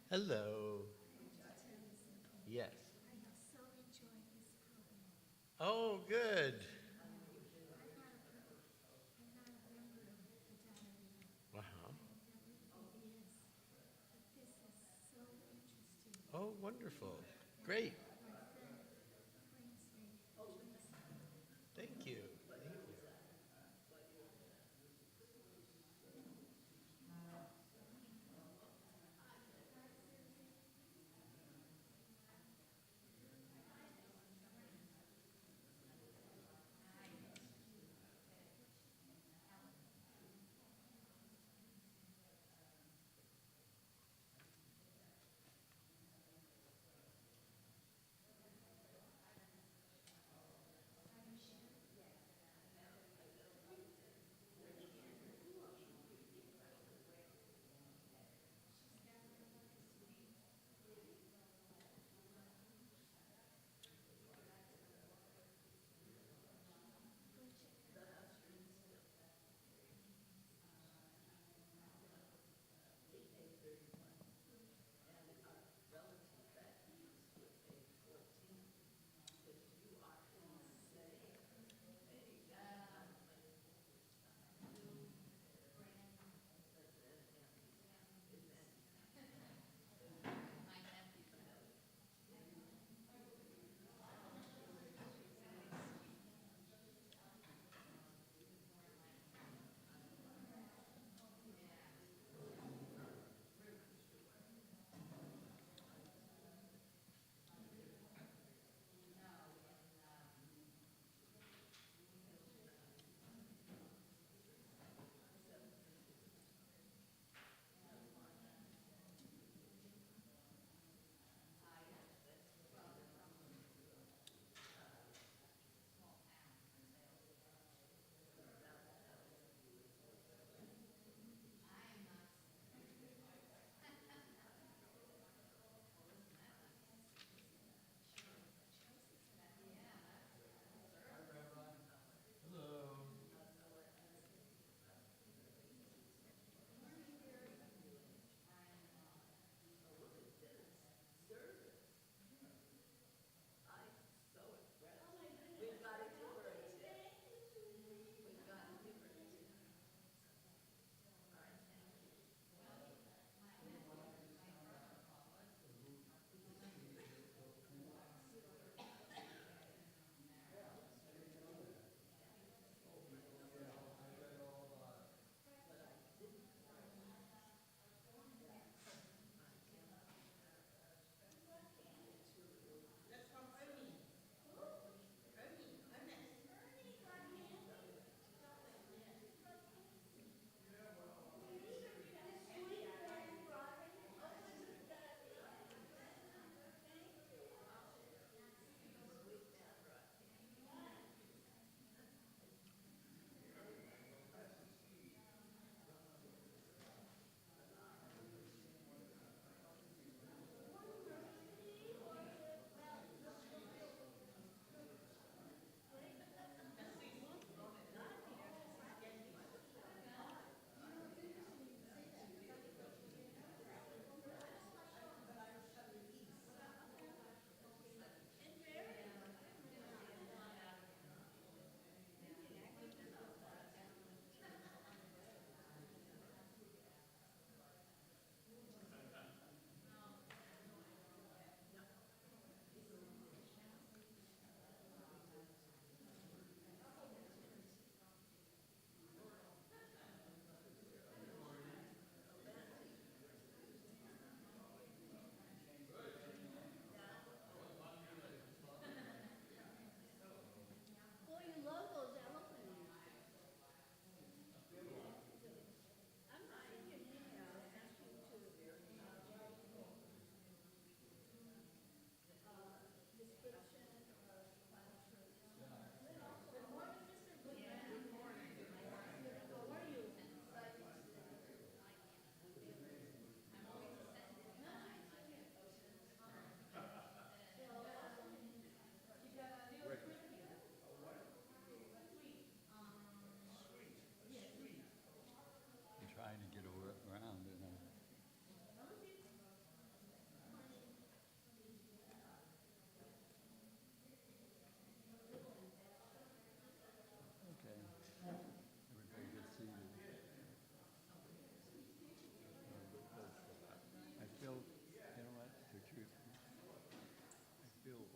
Hello. I have to tell you something. Yes. I have so enjoyed this program. Oh, good. I'm not a member of the diary. Uh-huh. I don't know what it is, but this is so interesting. Oh, wonderful. And Great. my friend Tracy, Thank you.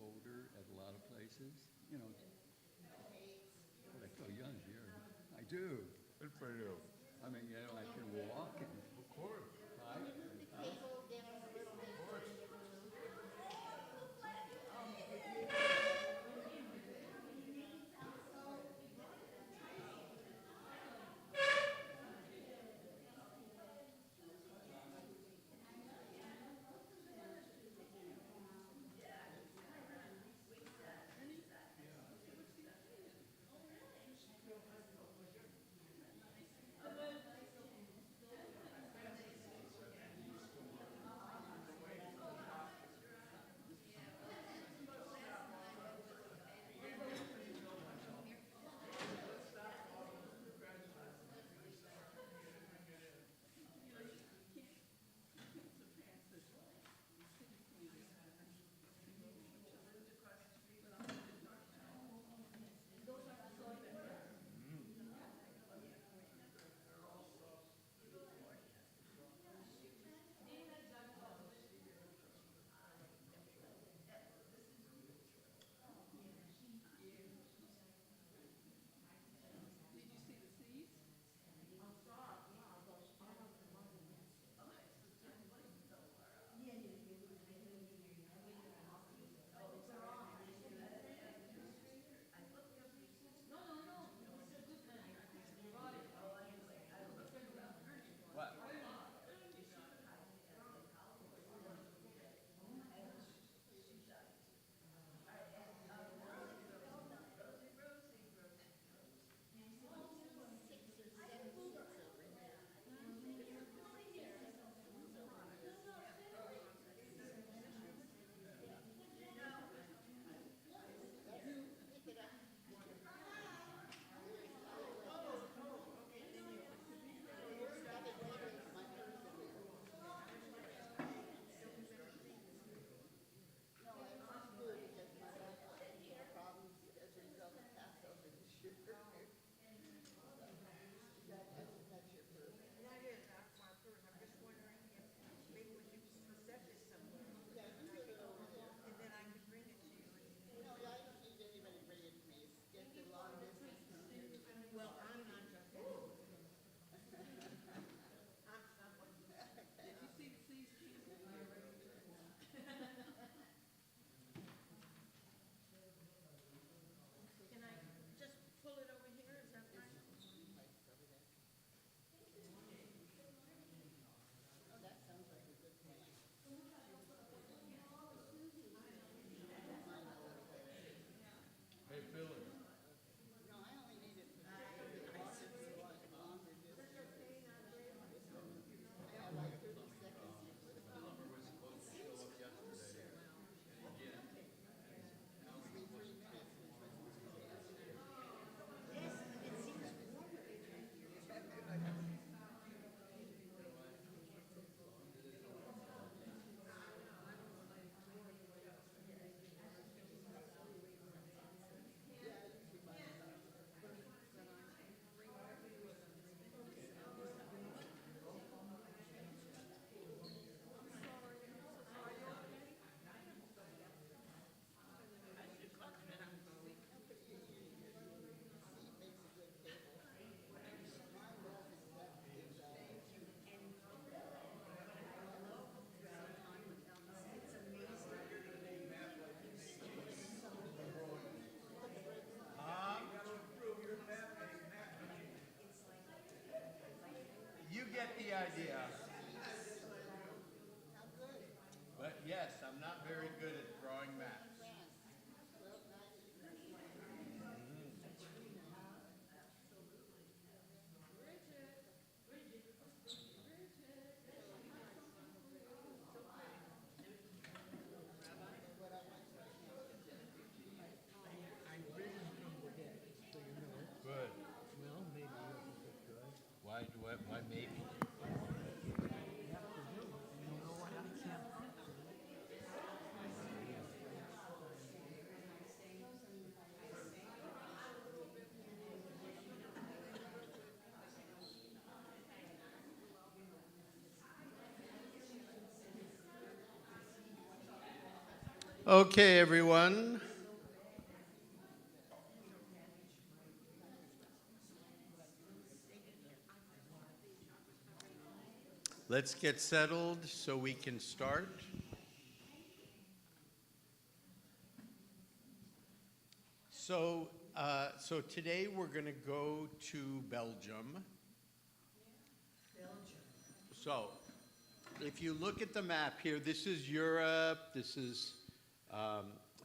older at a lot of places, you know. But I feel young here. I do. Good for you. I mean, you know, I can walk and. Of course. I, what? Can I just pull it over here? Is that fine? Hey, Billy. You get the idea. But yes, I'm not very good at drawing maps. I really think we're dead, so you know. Good. Well, maybe you think it's good. Why maybe? You have to do it. You know what? I can't picture it. Okay, everyone. Let's get settled so we can start. So today we're going to go to Belgium. So, if you look at the map here, this is Europe, this is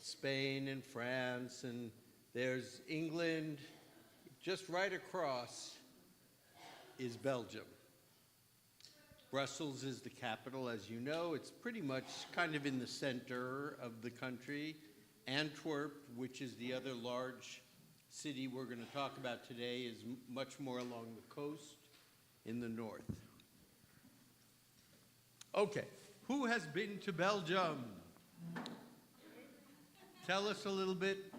Spain and France, and there's England. Just right across is Belgium. Brussels is the capital, as you know. It's pretty much kind of in the center of the country. Antwerp, which is the other large city we're going to talk about today, is much more along the coast in the north. Okay, who has been to Belgium? Tell us a little bit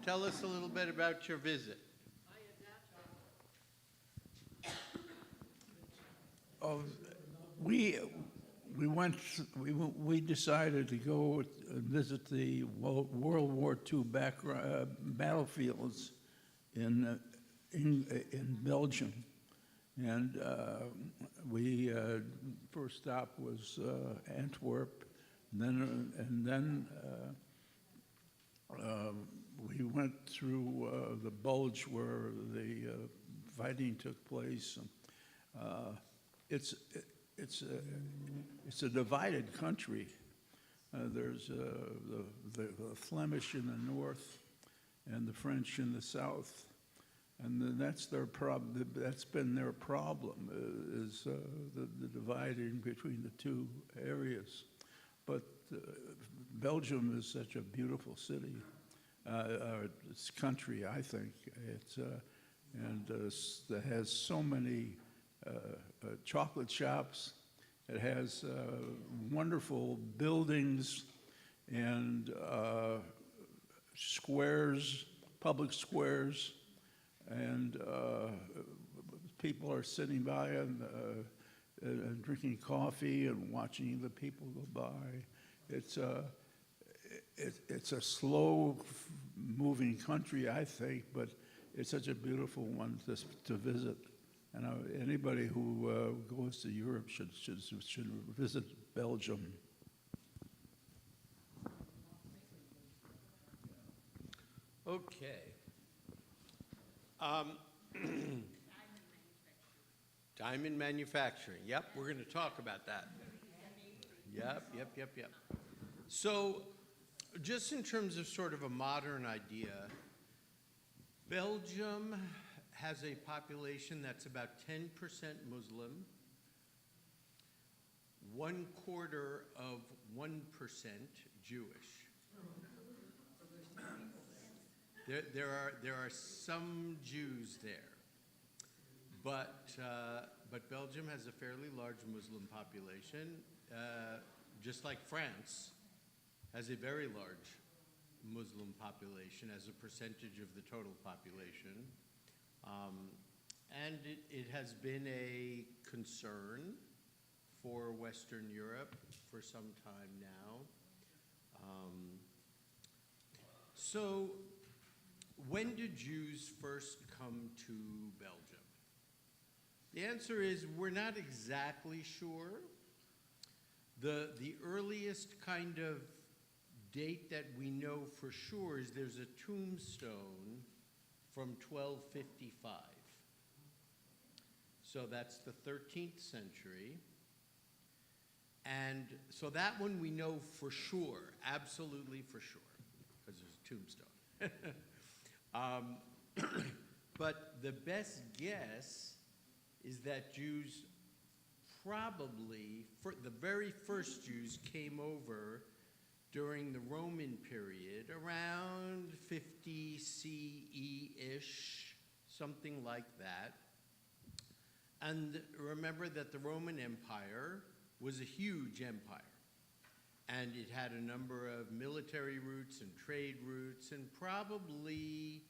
about your visit. Oh, we decided to go visit the World War II battlefields in Belgium, and we first stop was Antwerp, and then we went through the Bulge where the fighting took place. It's a divided country. There's the Flemish in the north and the French in the south, and then that's their problem. That's been their problem, is the dividing between the two areas. But Belgium is such a beautiful city, it's country, I think. It has so many chocolate shops. It has wonderful buildings and squares, public squares, and people are sitting by and drinking coffee and watching the people go by. It's a slow-moving country, I think, but it's such a beautiful one to visit. And anybody who goes to Europe should visit Belgium. Okay. Diamond manufacturing. Yep, we're going to talk about that. Yep. So, just in terms of sort of a modern idea, Belgium has a population that's about 10% Muslim, 1/4 of 1% Jewish. There are some Jews there, but Belgium has a fairly large Muslim population, just like France has a very large Muslim population as a percentage of the total population. And it has been a concern for Western Europe for some time now. So when did Jews first come to Belgium? The answer is we're not exactly sure. The earliest kind of date that we know for sure is there's a tombstone from 1255. So that's the 13th century. And so that one we know for sure, absolutely for sure, because there's a tombstone. But the best guess is that Jews probably, the very first Jews came over during the Roman period, around 50 CE-ish, something like that. And remember that the Roman Empire was a huge empire. And it had a number of military routes and trade routes, and probably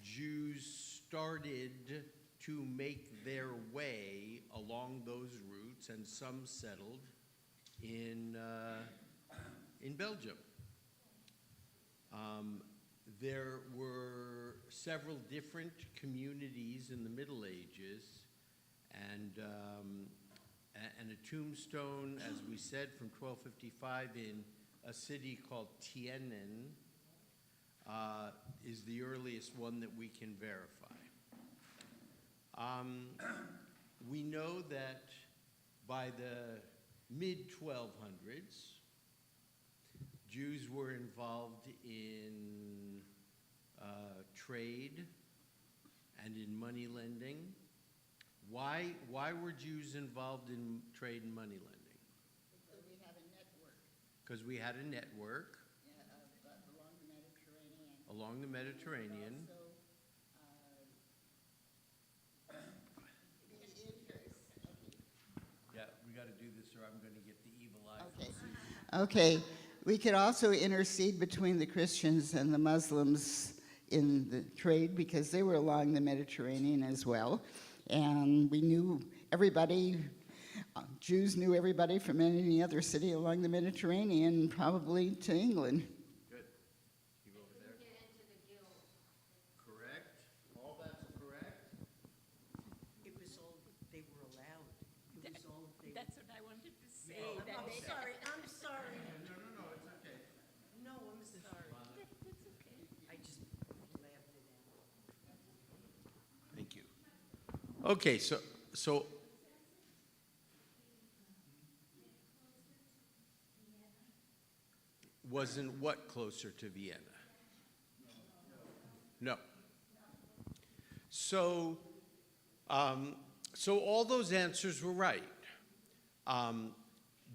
Jews started to make their way along those routes, and some settled in Belgium. There were several different communities in the Middle Ages, and a tombstone, as we said, from 1255 in a city called Tienen is the earliest one that we can verify. We know that by the mid-1200s, Jews were involved in trade and in money lending. Why were Jews involved in trade and money lending? Because we had a network Because we had a network along the Mediterranean. along the Mediterranean. Yeah, we got to do this or I'm going to get the evil eye from Okay. Susan. Okay, we could also intercede between the Christians and the Muslims in the trade because they were along the Mediterranean as well. And we knew everybody, Jews knew everybody from any other city along the Mediterranean, probably to England. Good. Keep over there. Correct. All that's correct. It was all, they were allowed. It was all, they. That's what I wanted to say. I'm that they- sorry, I'm sorry. No, it's okay. No, I'm sorry. That's okay. I just laughed it out. Thank you. Okay, so wasn't what closer to Vienna? No. So all those answers were right.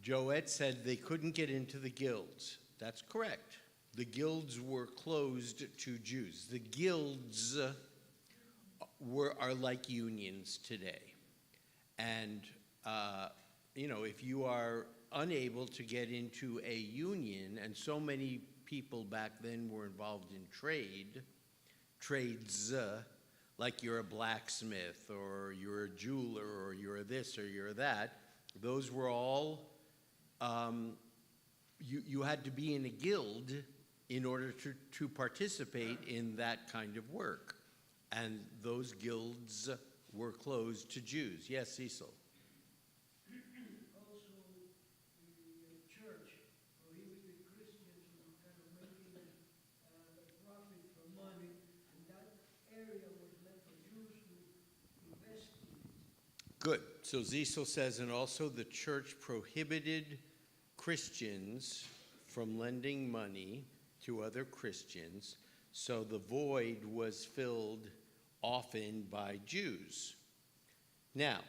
Joette said they couldn't get into the guilds. That's correct. The guilds were closed to Jews. The guilds are like unions today. And, if you are unable to get into a union, and so many people back then were involved in trades, like you're a blacksmith, or you're a jeweler, or you're this, or you're that, those were all, you had to be in a guild in order to participate in that kind of work. And those guilds were closed to Jews. Yes, Cecil? Also, the church prohibited Christians from kind of making profit from money, and that area was meant for Jews to invest in. Good. So Cecil says, and also the church prohibited Christians from lending money to other Christians, so the void was filled often by Jews. Now,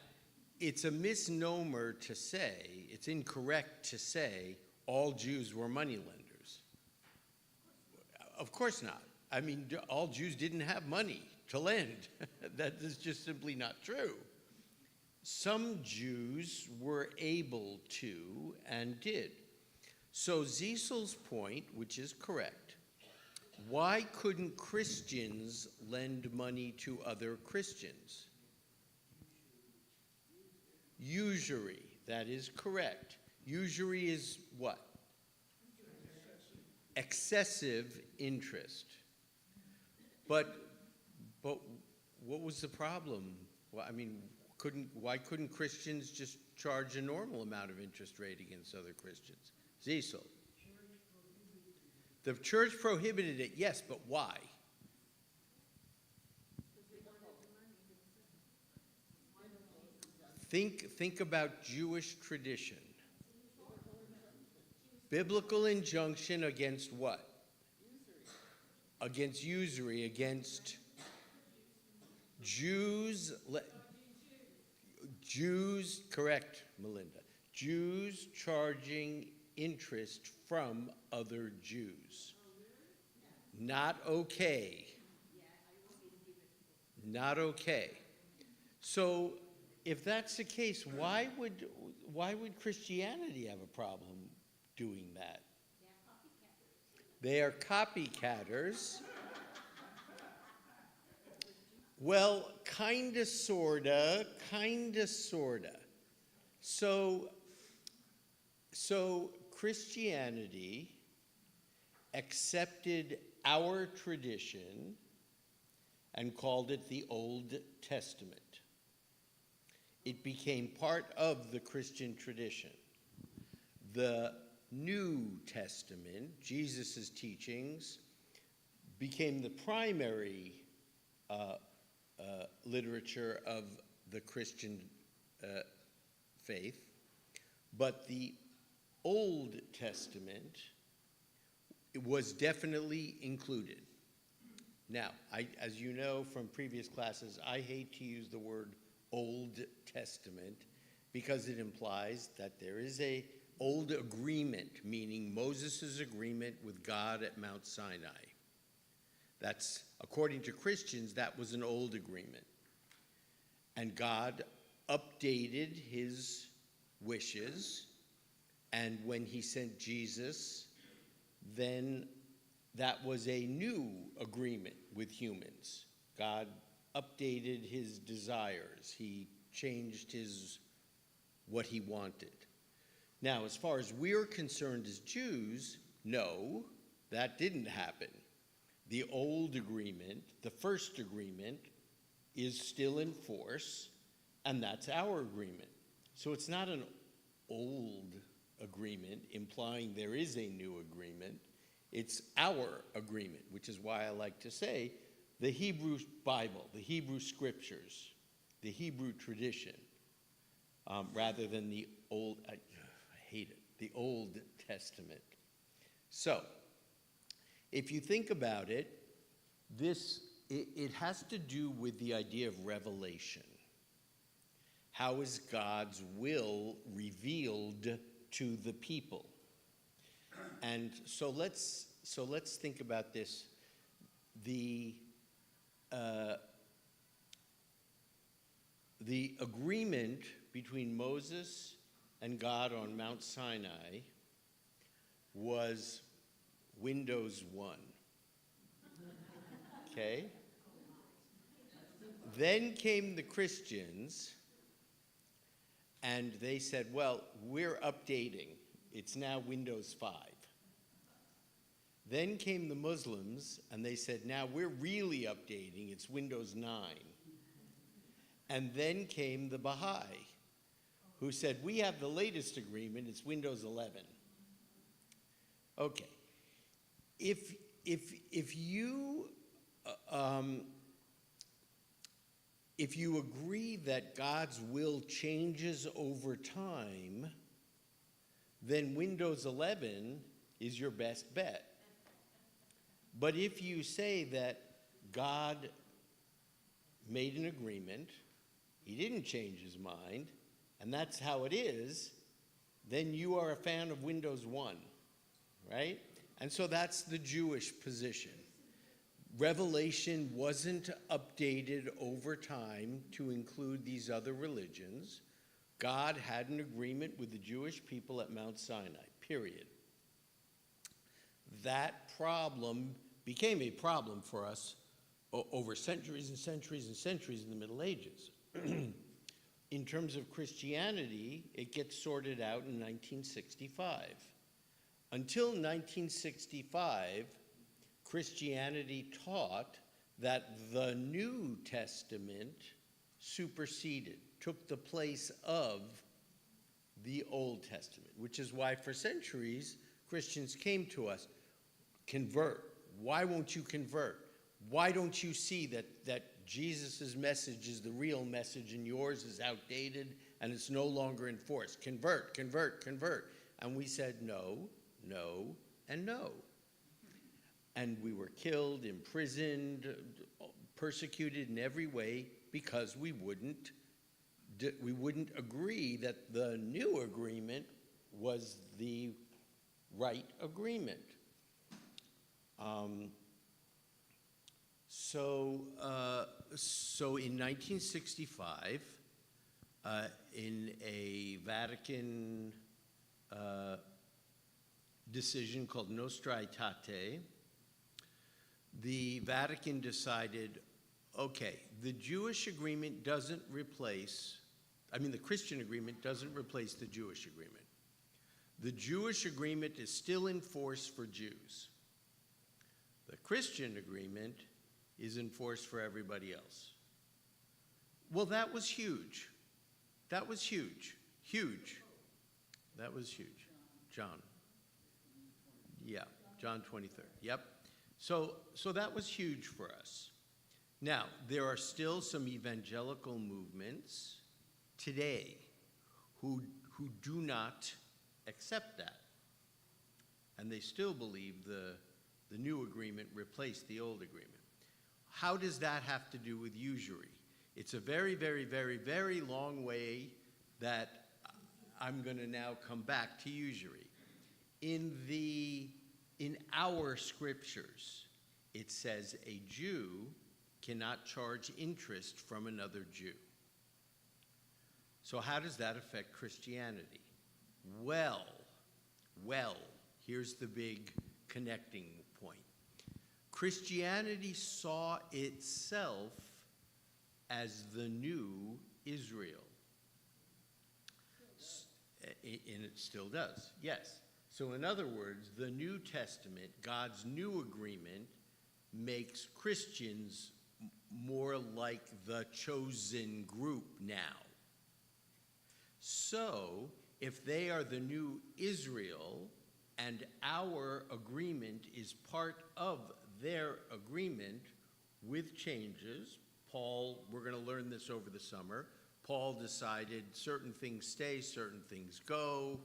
it's a misnomer to say, it's incorrect to say all Jews were money lenders. Of course not. I mean, all Jews didn't have money to lend. That is just simply not true. Some Jews were able to and did. So Cecil's point, which is correct, why couldn't Christians lend money to other Christians? Usury, that is correct. Usury is what? Excessive interest. But what was the problem? Well, I mean, why couldn't Christians just charge a normal amount of interest rate against other Christians? Cecil. The church prohibited it, yes, but why? Think about Jewish tradition. Biblical injunction against what? Against usury, against Jews, correct, Melinda. Jews charging interest from other Jews. Not okay. Not okay. So if that's the case, why would Christianity have a problem doing that? They are copycatters. Well, kinda, sorta. So Christianity accepted our tradition and called it the Old Testament. It became part of the Christian tradition. The New Testament, Jesus' teachings, became the primary literature of the Christian faith, but the Old Testament was definitely included. Now, as you know from previous classes, I hate to use the word Old Testament because it implies that there is a old agreement, meaning Moses' agreement with God at Mount Sinai. That's, according to Christians, that was an old agreement. And God updated his wishes, and when he sent Jesus, then that was a new agreement with humans. God updated his desires. He changed what he wanted. Now, as far as we're concerned as Jews, no, that didn't happen. The old agreement, the first agreement, is still in force, and that's our agreement. So it's not an old agreement implying there is a new agreement. It's our agreement, which is why I like to say the Hebrew Bible, the Hebrew Scriptures, the Hebrew tradition, rather than the old, I hate it, the Old Testament. So, if you think about it, it has to do with the idea of revelation. How is God's will revealed to the people? And so let's think about this. The agreement between Moses and God on Mount Sinai was Windows 1. Okay? Then came the Christians, and they said, well, we're updating. It's now Windows 5. Then came the Muslims, and they said, now we're really updating. It's Windows 9. And then came the Baha'i, who said, we have the latest agreement. It's Windows 11. Okay. If you agree that God's will changes over time, then Windows 11 is your best bet. But if you say that God made an agreement, he didn't change his mind, and that's how it is, then you are a fan of Windows 1, right? And so that's the Jewish position. Revelation wasn't updated over time to include these other religions. God had an agreement with the Jewish people at Mount Sinai, period. That problem became a problem for us over centuries and centuries and centuries in the Middle Ages. In terms of Christianity, it gets sorted out in 1965. Until 1965, Christianity taught that the New Testament superseded, took the place of the Old Testament, which is why for centuries Christians came to us, convert. Why won't you convert? Why don't you see that Jesus' message is the real message and yours is outdated and it's no longer in force? Convert, convert, convert. And we said no, no, and no. And we were killed, imprisoned, persecuted in every way because we wouldn't agree that the new agreement was the right agreement. So in 1965, in a Vatican decision called Nostra Aetate, the Vatican decided, okay, the Jewish agreement doesn't replace, the Christian agreement doesn't replace the Jewish agreement. The Jewish agreement is still in force for Jews. The Christian agreement is enforced for everybody else. Well, that was huge. That was huge. Huge. That was huge. John. Yeah, John 23rd. Yep. So that was huge for us. Now, there are still some evangelical movements today who do not accept that. And they still believe the new agreement replaced the old agreement. How does that have to do with usury? It's a very, very, very, very long way that I'm going to now come back to usury. In our scriptures, it says a Jew cannot charge interest from another Jew. So how does that affect Christianity? Well, here's the big connecting point. Christianity saw itself as the new Israel. And it still does, yes. So in other words, the New Testament, God's new agreement, makes Christians more like the chosen group now. So, if they are the new Israel, and our agreement is part of their agreement with changes, Paul, we're going to learn this over the summer, Paul decided certain things stay, certain things go,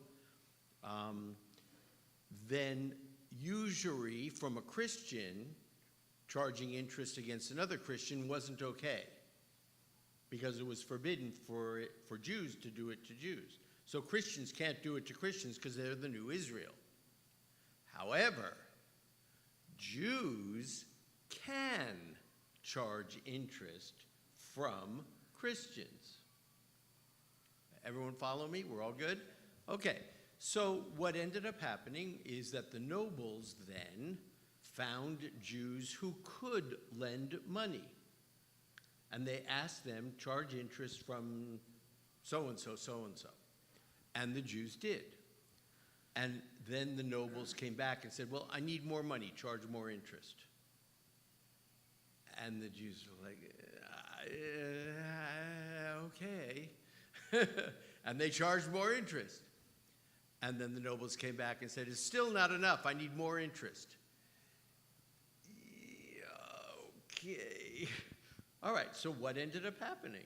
then usury from a Christian charging interest against another Christian wasn't okay, because it was forbidden for Jews to do it to Jews. So Christians can't do it to Christians because they're the new Israel. However, Jews can charge interest from Christians. Everyone follow me? We're all good? Okay. So what ended up happening is that the nobles then found Jews who could lend money. And they asked them, charge interest from so-and-so, so-and-so. And the Jews did. And then the nobles came back and said, well, I need more money, charge more interest. And the Jews were like, okay. And they charged more interest. And then the nobles came back and said, it's still not enough, I need more interest. Okay. All right, so what ended up happening?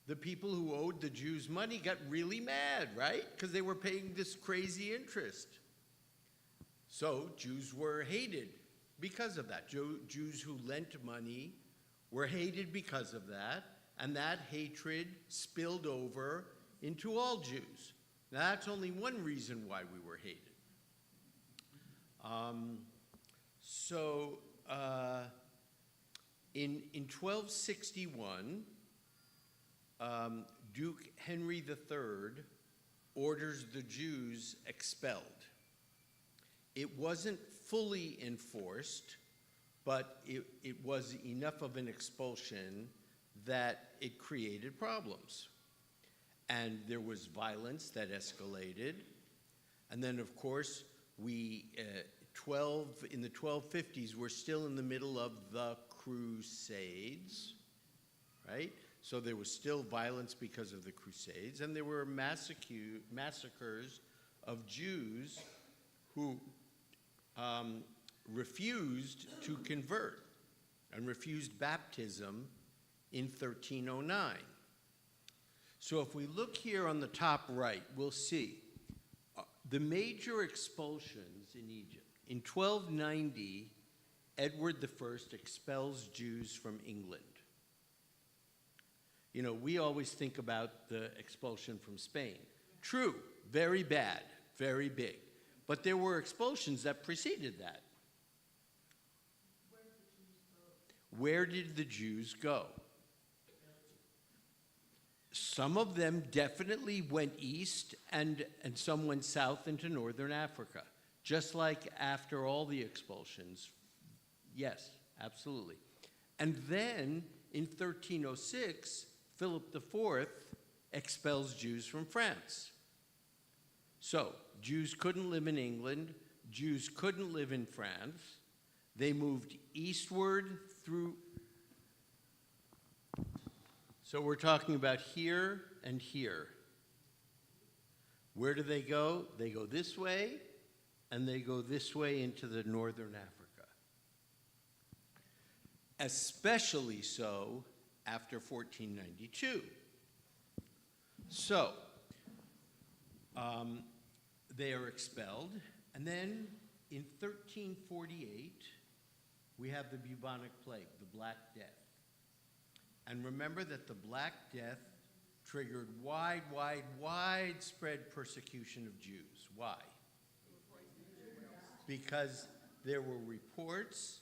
The people who owed the Jews money got really mad, right? Because they were paying this crazy interest. So Jews were hated because of that. Jews who lent money were hated because of that, and that hatred spilled over into all Jews. Now, that's only one reason why we were hated. In 1261, Duke Henry III orders the Jews expelled. It wasn't fully enforced, but it was enough of an expulsion that it created problems. And there was violence that escalated. And then, of course, in the 1250s, we're still in the middle of the Crusades, right? So there was still violence because of the Crusades, and there were massacres of Jews who refused to convert and refused baptism in 1309. So if we look here on the top right, we'll see the major expulsions in Egypt. In 1290, Edward I expels Jews from England. You know, we always think about the expulsion from Spain. True, very bad, very big. But there were expulsions that preceded that. Where did the Jews go? Some of them definitely went east, and some went south into northern Africa. Just like after all the expulsions. Yes, absolutely. And then in 1306, Philip IV expels Jews from France. So Jews couldn't live in England. Jews couldn't live in France. They moved eastward through. So we're talking about here and here. Where do they go? They go this way, and they go this way into the northern Africa. Especially so after 1492. So, they are expelled, and then in 1348, we have the bubonic plague, the Black Death. And remember that the Black Death triggered widespread persecution of Jews. Why? Because there were reports,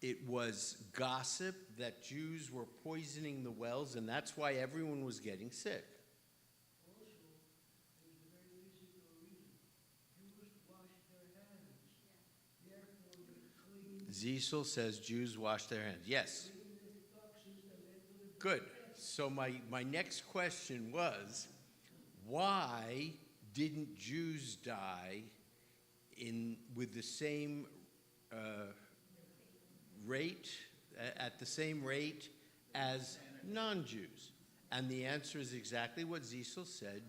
it was gossip that Jews were poisoning the wells, and that's why everyone was getting sick. Also, there's a very physical reason. Jews wash their hands. Therefore, they clean Cecil says Jews wash their hands. Yes. the toxins that led to the Good. So my next question was, why didn't Jews die with the same rate, at the same rate as non-Jews? And the answer is exactly what Cecil said.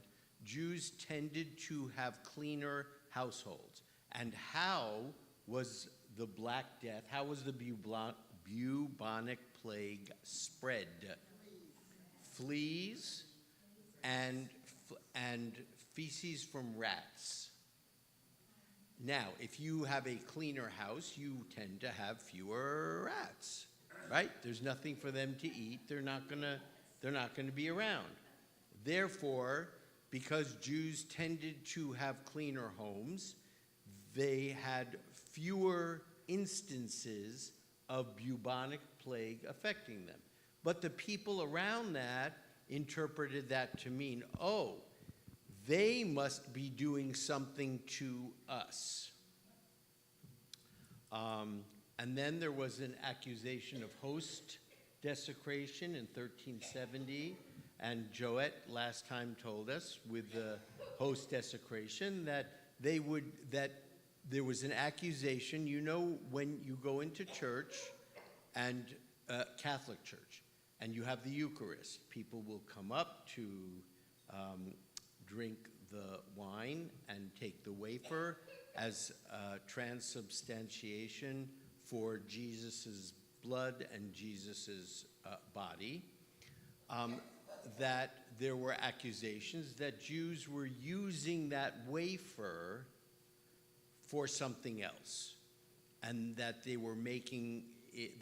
Jews tended to have cleaner households. And how was the Black Death, how was the bubonic plague spread? Fleas and feces from rats. Now, if you have a cleaner house, you tend to have fewer rats, right? There's nothing for them to eat. They're not gonna be around. Therefore, because Jews tended to have cleaner homes, they had fewer instances of bubonic plague affecting them. But the people around that interpreted that to mean, oh, they must be doing something to us. And then there was an accusation of host desecration in 1370, and Joette last time told us with the host desecration that there was an accusation. You know, when you go into church, and Catholic church, and you have the Eucharist, people will come up to drink the wine and take the wafer as transubstantiation for Jesus's blood and Jesus's body. That there were accusations that Jews were using that wafer for something else, and that they were making it,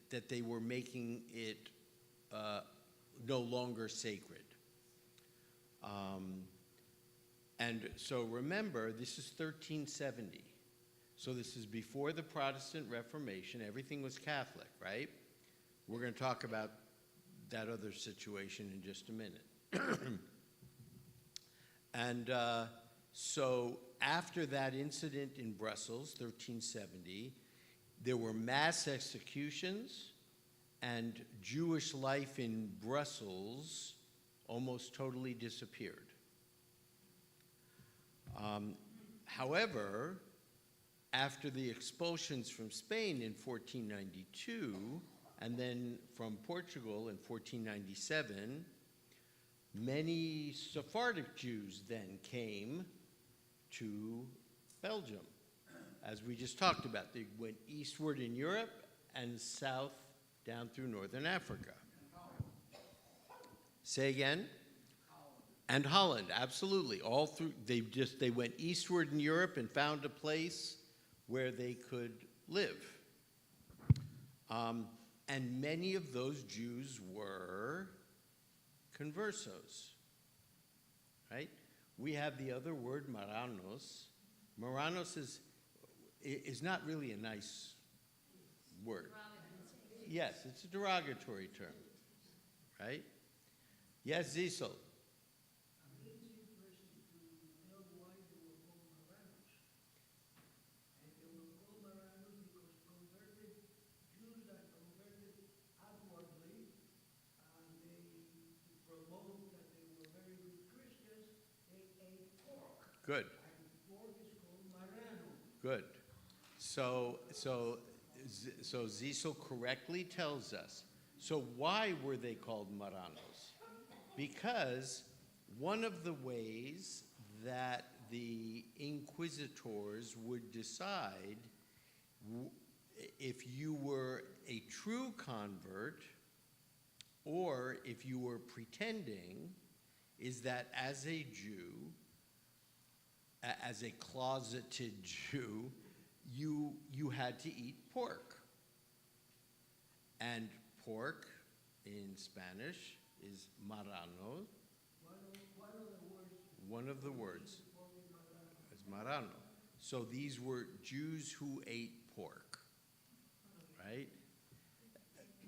that they were making it no longer sacred. And so remember, this is 1370. So this is before the Protestant Reformation. Everything was Catholic, right? We're going to talk about that other situation in just a minute. And so after that incident in Brussels, 1370, there were mass executions, and Jewish life in Brussels almost totally disappeared. However, after the expulsions from Spain in 1492, and then from Portugal in 1497, many Sephardic Jews then came to Belgium, as we just talked about. They went eastward in Europe and south down through northern Africa. Say again? And Holland, absolutely. All through, they went eastward in Europe and found a place where they could live. And many of those Jews were conversos, right? We have the other word, Marranos. Marranos is not really a nice word. Yes, it's a derogatory term, right? Yes, Cecil. I'm interested to know why they were called Marranos. And they were called Marranos because converted Jews that converted outwardly, and they, to promote that they were very good Christians, they ate pork. Good, And pork is called Marrano. good. So Cecil correctly tells us. So why were they called Marranos? Because one of the ways that the inquisitors would decide if you were a true convert or if you were pretending is that as a Jew, as a closeted Jew, you had to eat pork. And pork in Spanish is marrano. One of the words is marrano. So these were Jews who ate pork, right?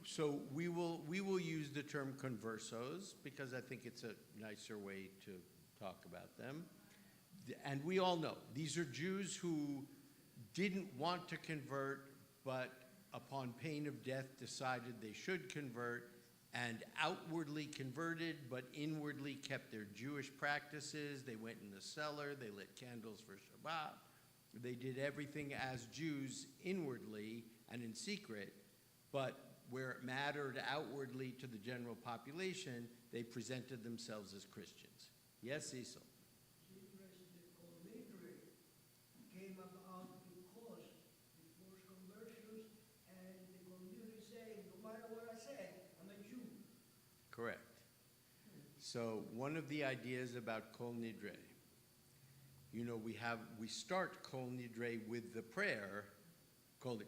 So we will use the term conversos because I think it's a nicer way to talk about them. And we all know these are Jews who didn't want to convert, but upon pain of death decided they should convert and outwardly converted, but inwardly kept their Jewish practices. They went in the cellar, they lit candles for Shabbat. They did everything as Jews inwardly and in secret, but where it mattered outwardly to the general population, they presented themselves as Christians. Yes, Cecil? Came about because the forced conversions and the community saying, no matter what I say, I'm a Jew. Correct. So one of the ideas about Kol Nidre, you know, we start Kol Nidre with the prayer, Kol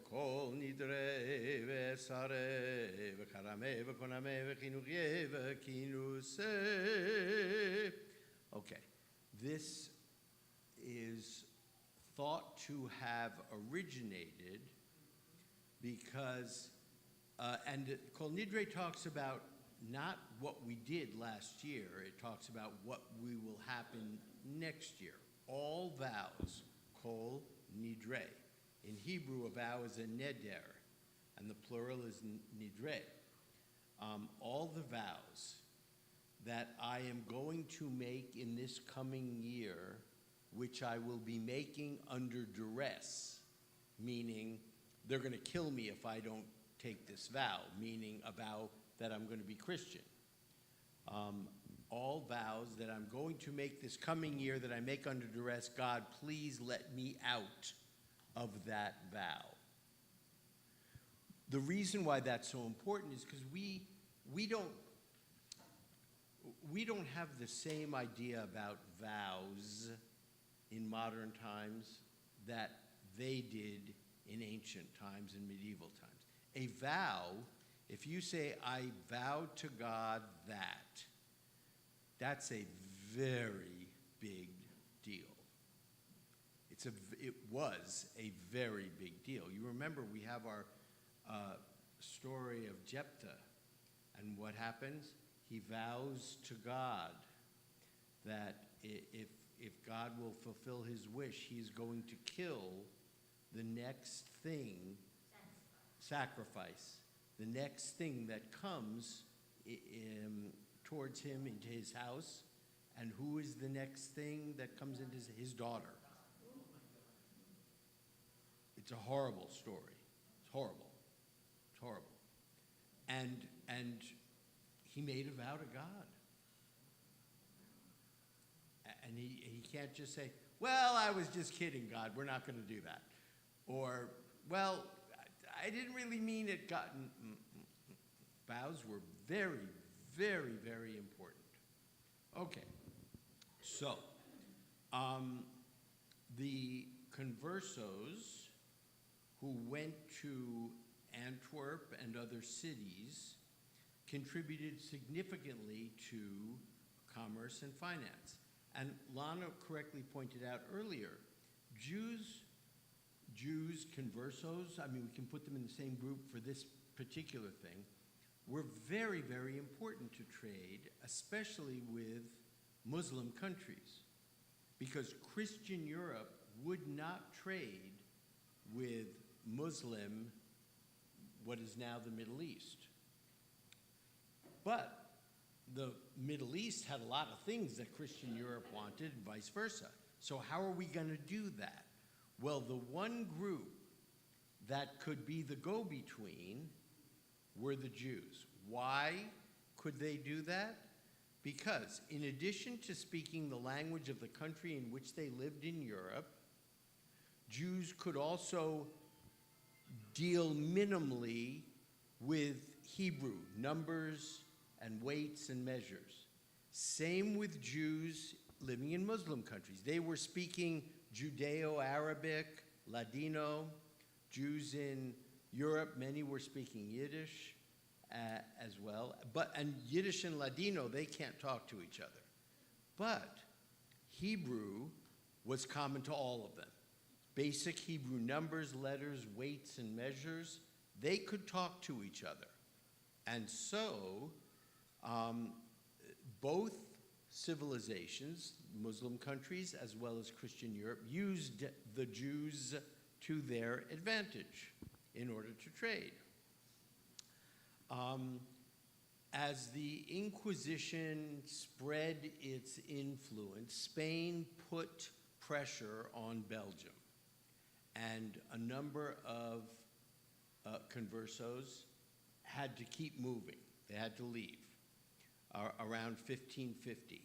Nidre v'sare v'karame v'koname v'chinuchye v'kinuse. Okay, this is thought to have originated because, and Kol Nidre talks about not what we did last year, it talks about what we will happen next year. All vows, Kol Nidre. In Hebrew, a vow is a neder, and the plural is nidre. All the vows that I am going to make in this coming year, which I will be making under duress, meaning they're going to kill me if I don't take this vow, meaning a vow that I'm going to be Christian. All vows that I'm going to make this coming year that I make under duress, God, please let me out of that vow. The reason why that's so important is because we don't have the same idea about vows in modern times that they did in ancient times and medieval times. A vow, if you say, I vow to God that, that's a very big deal. It was a very big deal. You remember we have our story of Jephthah, and what happens? He vows to God that if God will fulfill his wish, he is going to kill the next thing, sacrifice, the next thing that comes towards him into his house. And who is the next thing that comes into his daughter? It's a horrible story. It's horrible. It's horrible. And he made a vow to God. And he can't just say, well, I was just kidding, God. We're not going to do that. Or, well, I didn't really mean it, God. Vows were very, very, very important. Okay. So, the conversos who went to Antwerp and other cities contributed significantly to commerce and finance. And Lana correctly pointed out earlier, Jews, conversos, I mean, we can put them in the same group for this particular thing, were very, very important to trade, especially with Muslim countries, because Christian Europe would not trade with Muslim, what is now the Middle East. But the Middle East had a lot of things that Christian Europe wanted and vice versa. So how are we going to do that? Well, the one group that could be the go-between were the Jews. Why could they do that? Because in addition to speaking the language of the country in which they lived in Europe, Jews could also deal minimally with Hebrew, numbers and weights and measures. Same with Jews living in Muslim countries. They were speaking Judeo-Arabic, Ladino. Jews in Europe, many were speaking Yiddish as well. And Yiddish and Ladino, they can't talk to each other. But Hebrew was common to all of them. Basic Hebrew numbers, letters, weights, and measures, they could talk to each other. And so, both civilizations, Muslim countries as well as Christian Europe, used the Jews to their advantage in order to trade. As the Inquisition spread its influence, Spain put pressure on Belgium, and a number of conversos had to keep moving. They had to leave around 1550.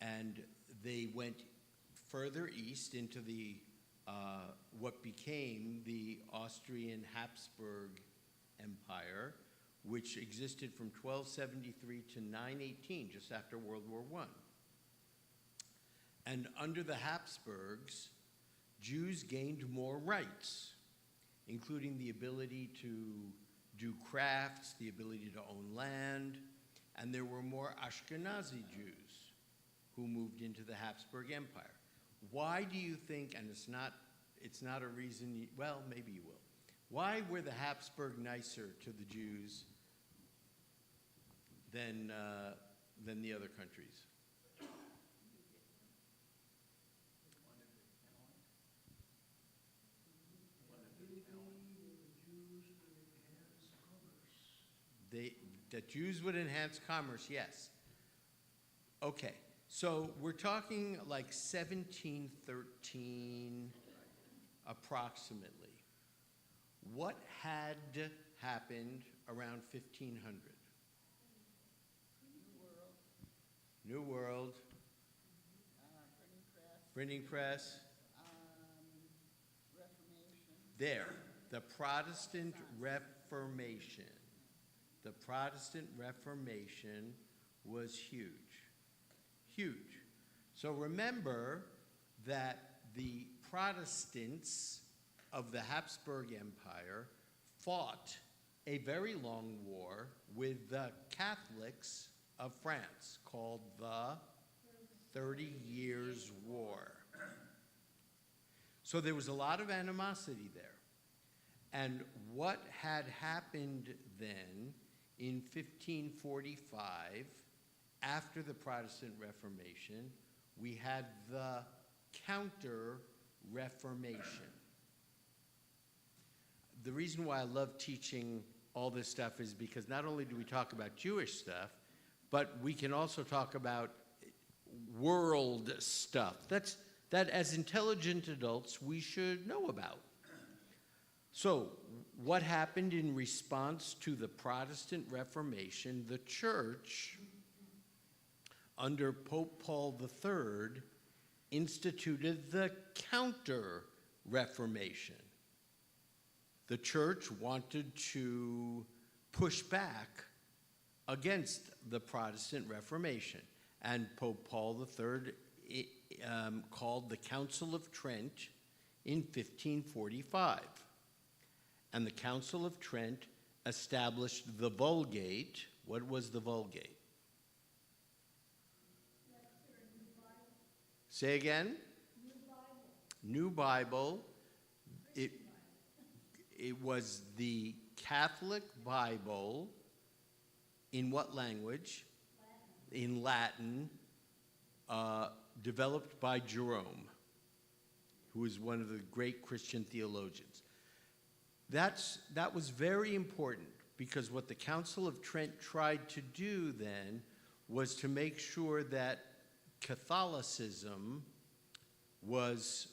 And they went further east into the what became the Austrian Habsburg Empire, which existed from 1273 to 918, just after World War I. And under the Habsburgs, Jews gained more rights, including the ability to do crafts, the ability to own land, and there were more Ashkenazi Jews who moved into the Habsburg Empire. Why do you think, and it's not a reason, well, maybe you will. Why were the Habsburg nicer to the Jews than the other countries? The Jews would enhance commerce, yes. Okay, so we're talking like 1713 approximately. What had happened around 1500? New World. Printing press. Reformation. There, the Protestant Reformation. The Protestant Reformation was huge, huge. So remember that the Protestants of the Habsburg Empire fought a very long war with the Catholics of France called the 30 Years' War. So there was a lot of animosity there. And what had happened then in 1545, after the Protestant Reformation, we had the Counter-Reformation. The reason why I love teaching all this stuff is because not only do we talk about Jewish stuff, but we can also talk about world stuff that as intelligent adults we should know about. So, what happened in response to the Protestant Reformation? The church, under Pope Paul III, instituted the Counter-Reformation. The church wanted to push back against the Protestant Reformation, and Pope Paul III called the Council of Trent in 1545. And the Council of Trent established the Vulgate. What was the Vulgate? Say again? New Bible. It was the Catholic Bible. In what language? In Latin, developed by Jerome, who was one of the great Christian theologians. That was very important, because what the Council of Trent tried to do then was to make sure that Catholicism was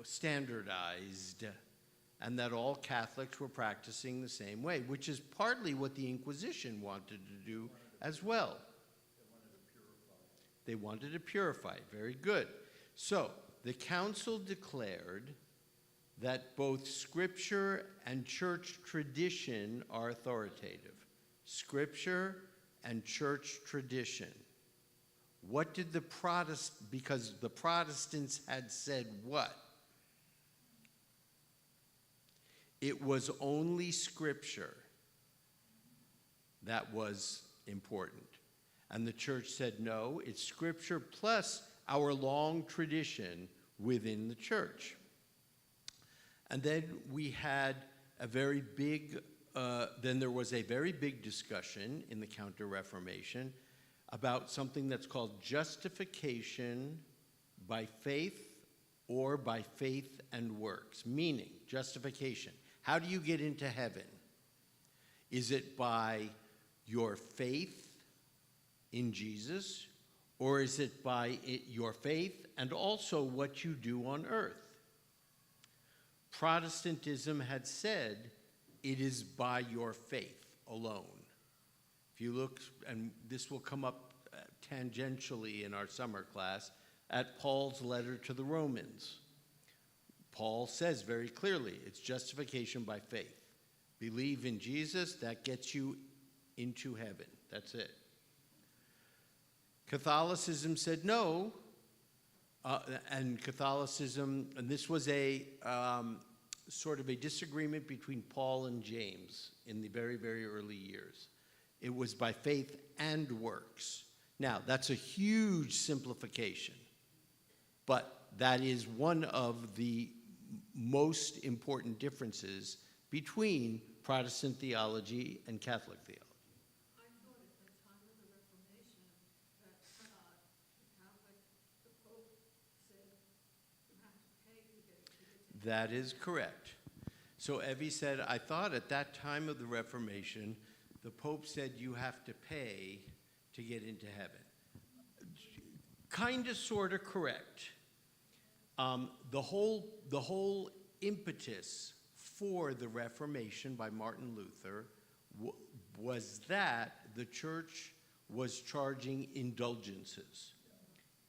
standardized, and that all Catholics were practicing the same way, which is partly what the Inquisition wanted to do as well. They wanted to purify. Very good. So the council declared that both Scripture and church tradition are authoritative. Scripture and church tradition. What did the because the Protestants had said what? It was only Scripture that was important. And the church said, no, it's Scripture plus our long tradition within the church. And then we had a very big, then there was a very big discussion in the Counter-Reformation about something that's called justification by faith or by faith and works. Meaning, justification. How do you get into heaven? Is it by your faith in Jesus, or is it by your faith and also what you do on earth? Protestantism had said it is by your faith alone. If you look, and this will come up tangentially in our summer class, at Paul's letter to the Romans. Paul says very clearly, it's justification by faith. Believe in Jesus, that gets you into heaven. That's it. Catholicism said no, and Catholicism, and this was a sort of a disagreement between Paul and James in the very, very early years. It was by faith and works. Now, that's a huge simplification, but that is one of the most important differences between Protestant theology and Catholic theology. I thought at the time of the Reformation that the Pope said you have to pay to get into That is correct. So Evie said, I thought at that time of the Reformation, the Pope said you have to pay to get into heaven. Kind of, sort of correct. The whole impetus for the Reformation by Martin Luther was that the church was charging indulgences.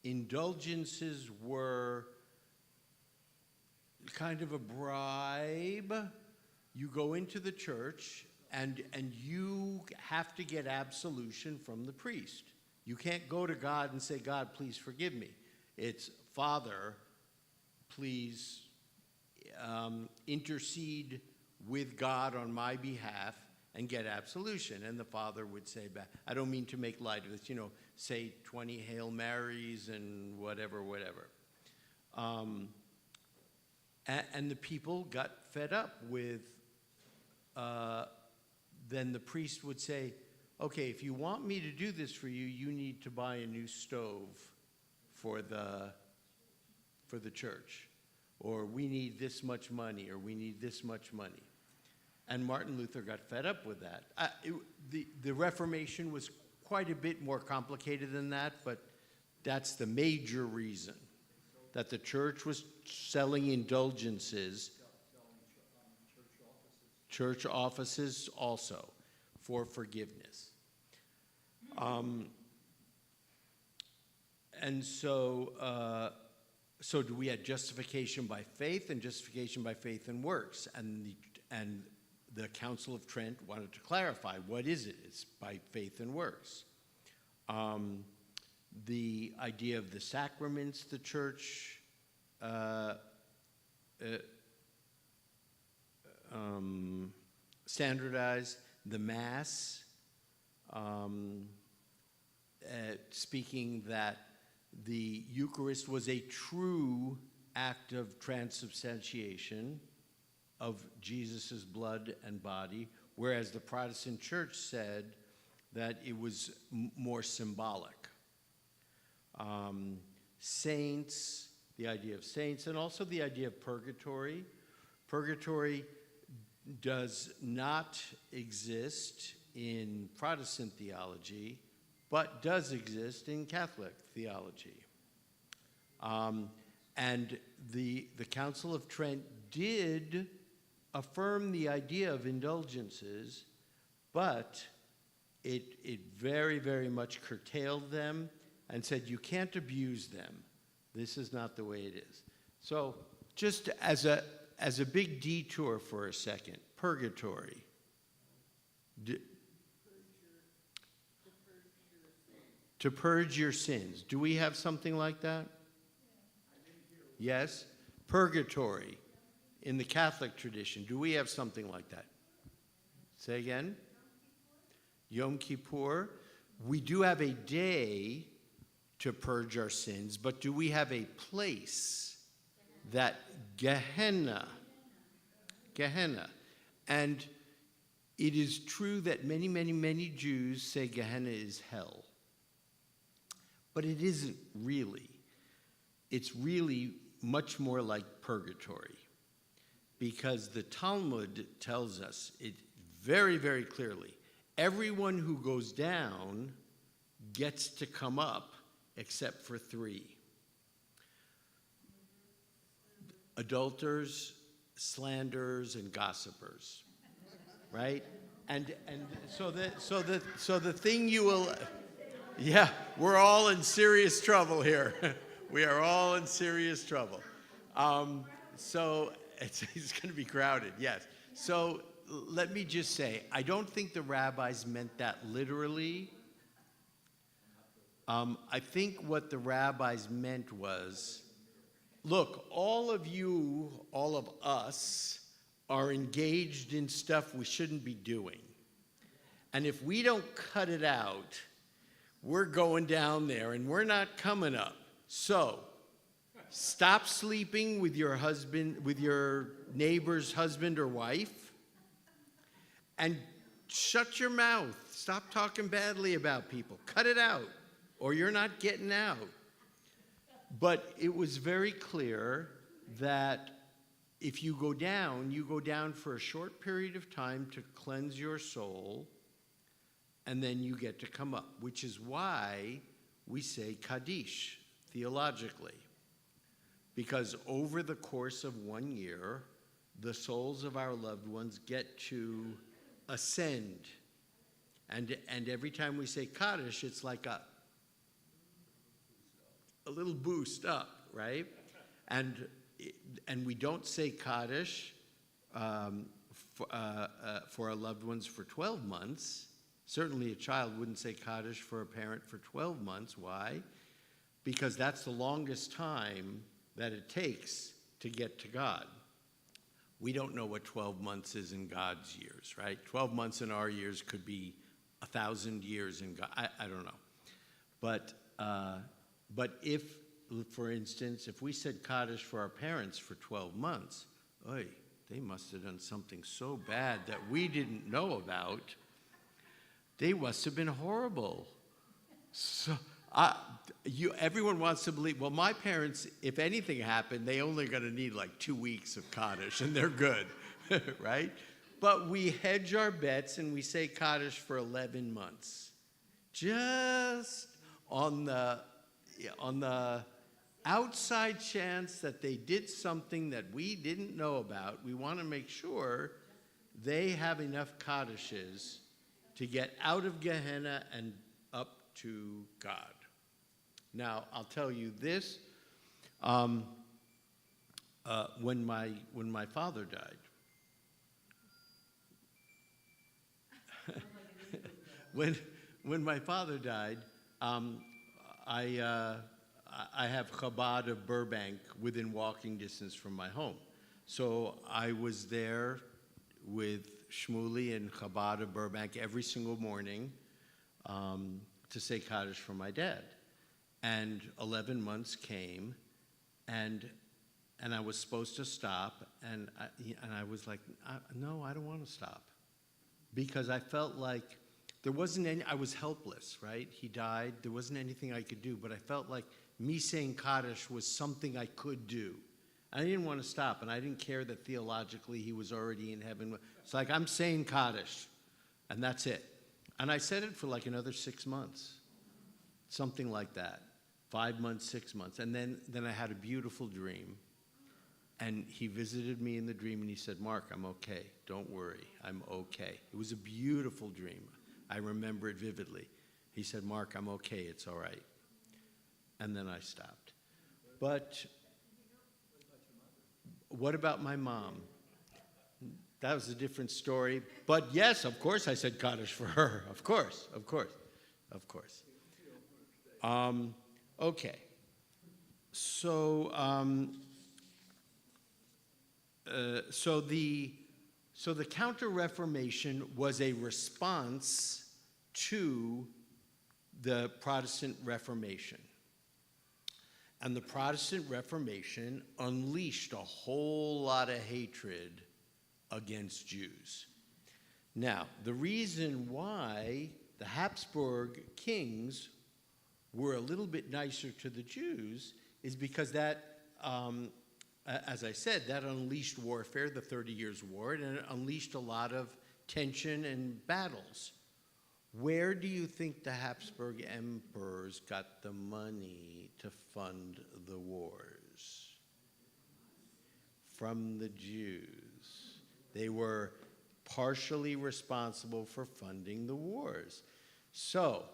Indulgences were kind of a bribe. You go into the church and you have to get absolution from the priest. You can't go to God and say, God, please forgive me. It's, Father, please intercede with God on my behalf and get absolution. And the Father would say back, I don't mean to make light of this, say 20 Hail Marys and whatever. And the people got fed up with, then the priest would say, okay, if you want me to do this for you, you need to buy a new stove for the church. Or we need this much money, or we need this much money. And Martin Luther got fed up with that. The Reformation was quite a bit more complicated than that, but that's the major reason that the church was selling indulgences, church offices also, for forgiveness. And so we had justification by faith and justification by faith and works, and the Council of Trent wanted to clarify, what is it? It's by faith and works. The idea of the sacraments the church standardized, the Mass, speaking that the Eucharist was a true act of transubstantiation of Jesus' blood and body, whereas the Protestant church said that it was more symbolic. Saints, the idea of saints, and also the idea of purgatory. Purgatory does not exist in Protestant theology, but does exist in Catholic theology. And the Council of Trent did affirm the idea of indulgences, but it very, very much curtailed them and said you can't abuse them. This is not the way it is. So just as a big detour for a second, purgatory. To purge your sins. Do we have something like that? Yes? Purgatory. In the Catholic tradition, do we have something like that? Say again? Yom Kippur. We do have a day to purge our sins, but do we have a place? That Gehenna. Gehenna. And it is true that many, many, many Jews say Gehenna is hell. But it isn't really. It's really much more like purgatory. Because the Talmud tells us it very, very clearly. Everyone who goes down gets to come up except for 3. Adulterers, slanderers, and gossipers. Right? And so the thing you will... Yeah, we're all in serious trouble here. We are all in serious trouble. So it's going to be crowded, yes. So let me just say, I don't think the rabbis meant that literally. I think what the rabbis meant was, look, all of you, all of us, are engaged in stuff we shouldn't be doing. And if we don't cut it out, we're going down there and we're not coming up. So, stop sleeping with your husband, with your neighbor's husband or wife, and shut your mouth. Stop talking badly about people. Cut it out, or you're not getting out. But it was very clear that if you go down for a short period of time to cleanse your soul, and then you get to come up, which is why we say Kaddish theologically. Because over the course of 1 year, the souls of our loved ones get to ascend. And every time we say Kaddish, it's like a little boost up, right? And we don't say Kaddish for our loved ones for 12 months. Certainly a child wouldn't say Kaddish for a parent for 12 months. Why? Because that's the longest time that it takes to get to God. We don't know what 12 months is in God's years, right? 12 months in our years could be 1,000 years in God. I don't know. But if, for instance, if we said Kaddish for our parents for 12 months, oy, they must have done something so bad that we didn't know about. They must have been horrible. So everyone wants to believe, well, my parents, if anything happened, they only going to need like 2 weeks of Kaddish and they're good, right? But we hedge our bets and we say Kaddish for 11 months. Just on the outside chance that they did something that we didn't know about, we want to make sure they have enough Kaddishes to get out of Gehenna and up to God. Now, I'll tell you this. When my father died, when my father died, I have Chabad of Burbank within walking distance from my home. So I was there with Shmuley and Chabad of Burbank every single morning to say Kaddish for my dad. And 11 months came, and I was supposed to stop, and I was like, no, I don't want to stop. Because I felt like there wasn't any, I was helpless, right? He died, there wasn't anything I could do, but I felt like me saying Kaddish was something I could do. I didn't want to stop, and I didn't care that theologically he was already in heaven. It's like, I'm saying Kaddish, and that's it. And I said it for like another 6 months, something like that. 5 months, 6 months. And then I had a beautiful dream. And he visited me in the dream and he said, Mark, I'm okay. Don't worry. I'm okay. It was a beautiful dream. I remember it vividly. He said, Mark, I'm okay. It's all right. And then I stopped. But what about my mom? That was a different story. But yes, of course I said Kaddish for her. Of course, of course, of course. Okay. So, so the Counter-Reformation was a response to the Protestant Reformation. And the Protestant Reformation unleashed a whole lot of hatred against Jews. Now, the reason why the Habsburg kings were a little bit nicer to the Jews is because that, as I said, that unleashed warfare, the 30 Years' War, and it unleashed a lot of tension and battles. Where do you think the Habsburg emperors got the money to fund the wars? From the Jews. They were partially responsible for funding the wars. So,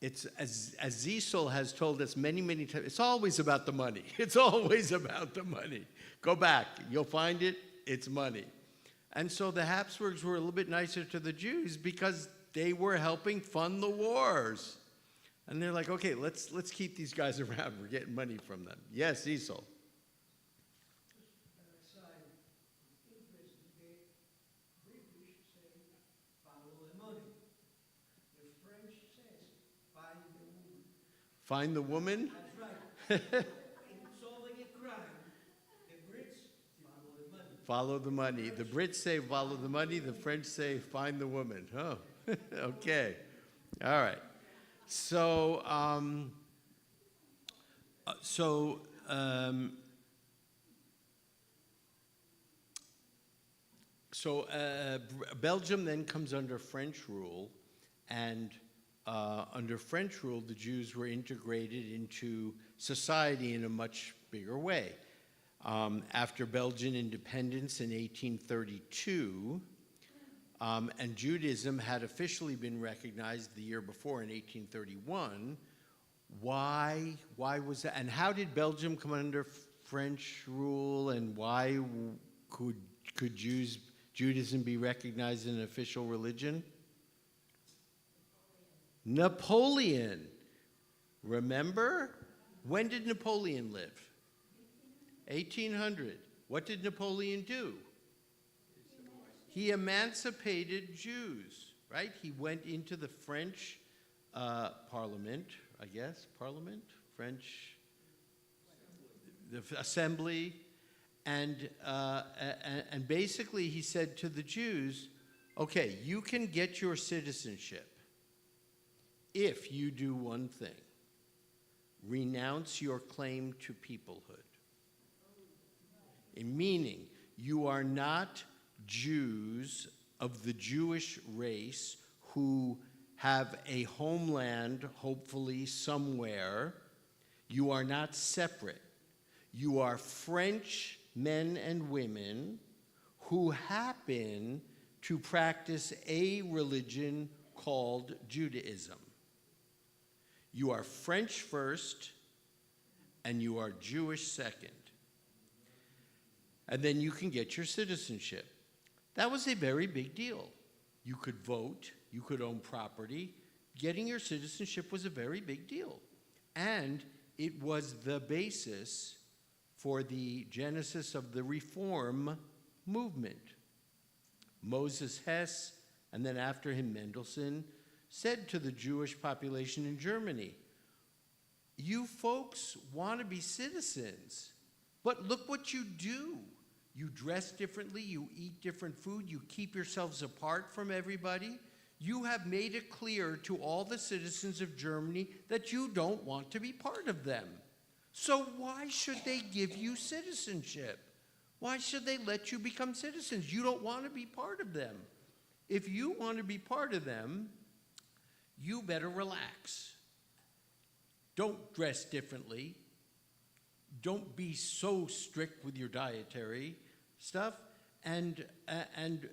it's, as Ziesel has told us many, many times, it's always about the money. It's always about the money. Go back, you'll find it, it's money. And so the Habsburgs were a little bit nicer to the Jews because they were helping fund the wars. And they're like, okay, let's keep these guys around. We're getting money from them. Yes, Ziesel. Find the woman? That's right. In solving a crime, the Brits follow the money. Follow the money. The Brits say follow the money. The French say find the woman. Oh, okay. All right. So, Belgium then comes under French rule, and under French rule, the Jews were integrated into society in a much bigger way. After Belgian independence in 1832, and Judaism had officially been recognized the year before in 1831, why was that? And how did Belgium come under French rule, and why could Judaism be recognized as an official religion? Napoleon. Remember? When did Napoleon live? 1800. What did Napoleon do? He emancipated Jews, right? He went into the French Parliament, I guess, French the Assembly, and basically he said to the Jews, okay, you can get your citizenship if you do one thing: renounce your claim to peoplehood. Meaning, you are not Jews of the Jewish race who have a homeland, hopefully somewhere. You are not separate. You are French men and women who happen to practice a religion called Judaism. You are French first, and you are Jewish second. And then you can get your citizenship. That was a very big deal. You could vote, you could own property. Getting your citizenship was a very big deal. And it was the basis for the genesis of the Reform movement. Moses Hess, and then after him Mendelssohn, said to the Jewish population in Germany, you folks want to be citizens, but look what you do. You dress differently, you eat different food, you keep yourselves apart from everybody. You have made it clear to all the citizens of Germany that you don't want to be part of them. So why should they give you citizenship? Why should they let you become citizens? You don't want to be part of them. If you want to be part of them, you better relax. don't dress differently. Don't be so strict with your dietary stuff, and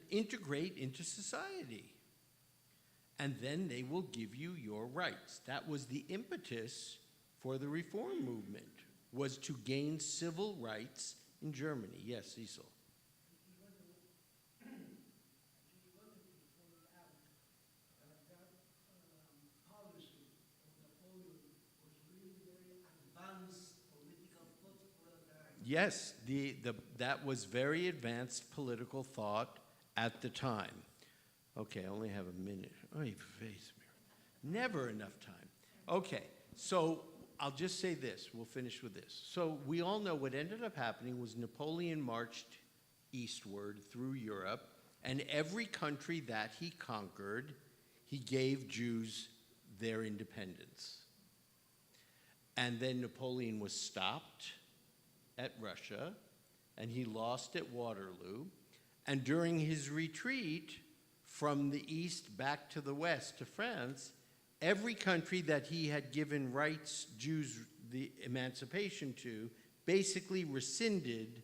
integrate into society. And then they will give you your rights. That was the impetus for the reform movement, was to gain civil rights in Germany. Yes, Cecil. Policy of Napoleon was really very advanced political thought for the time. Yes, that was very advanced political thought at the time. Okay, I only have a minute. Oh, you face me. Never enough time. Okay, so I'll just say this. We'll finish with this. So we all know what ended up happening was Napoleon marched eastward through Europe, and every country that he conquered, he gave Jews their independence. And then Napoleon was stopped at Russia, and he lost at Waterloo. And during his retreat from the east back to the west to France, every country that he had given rights, Jews, the emancipation to, basically rescinded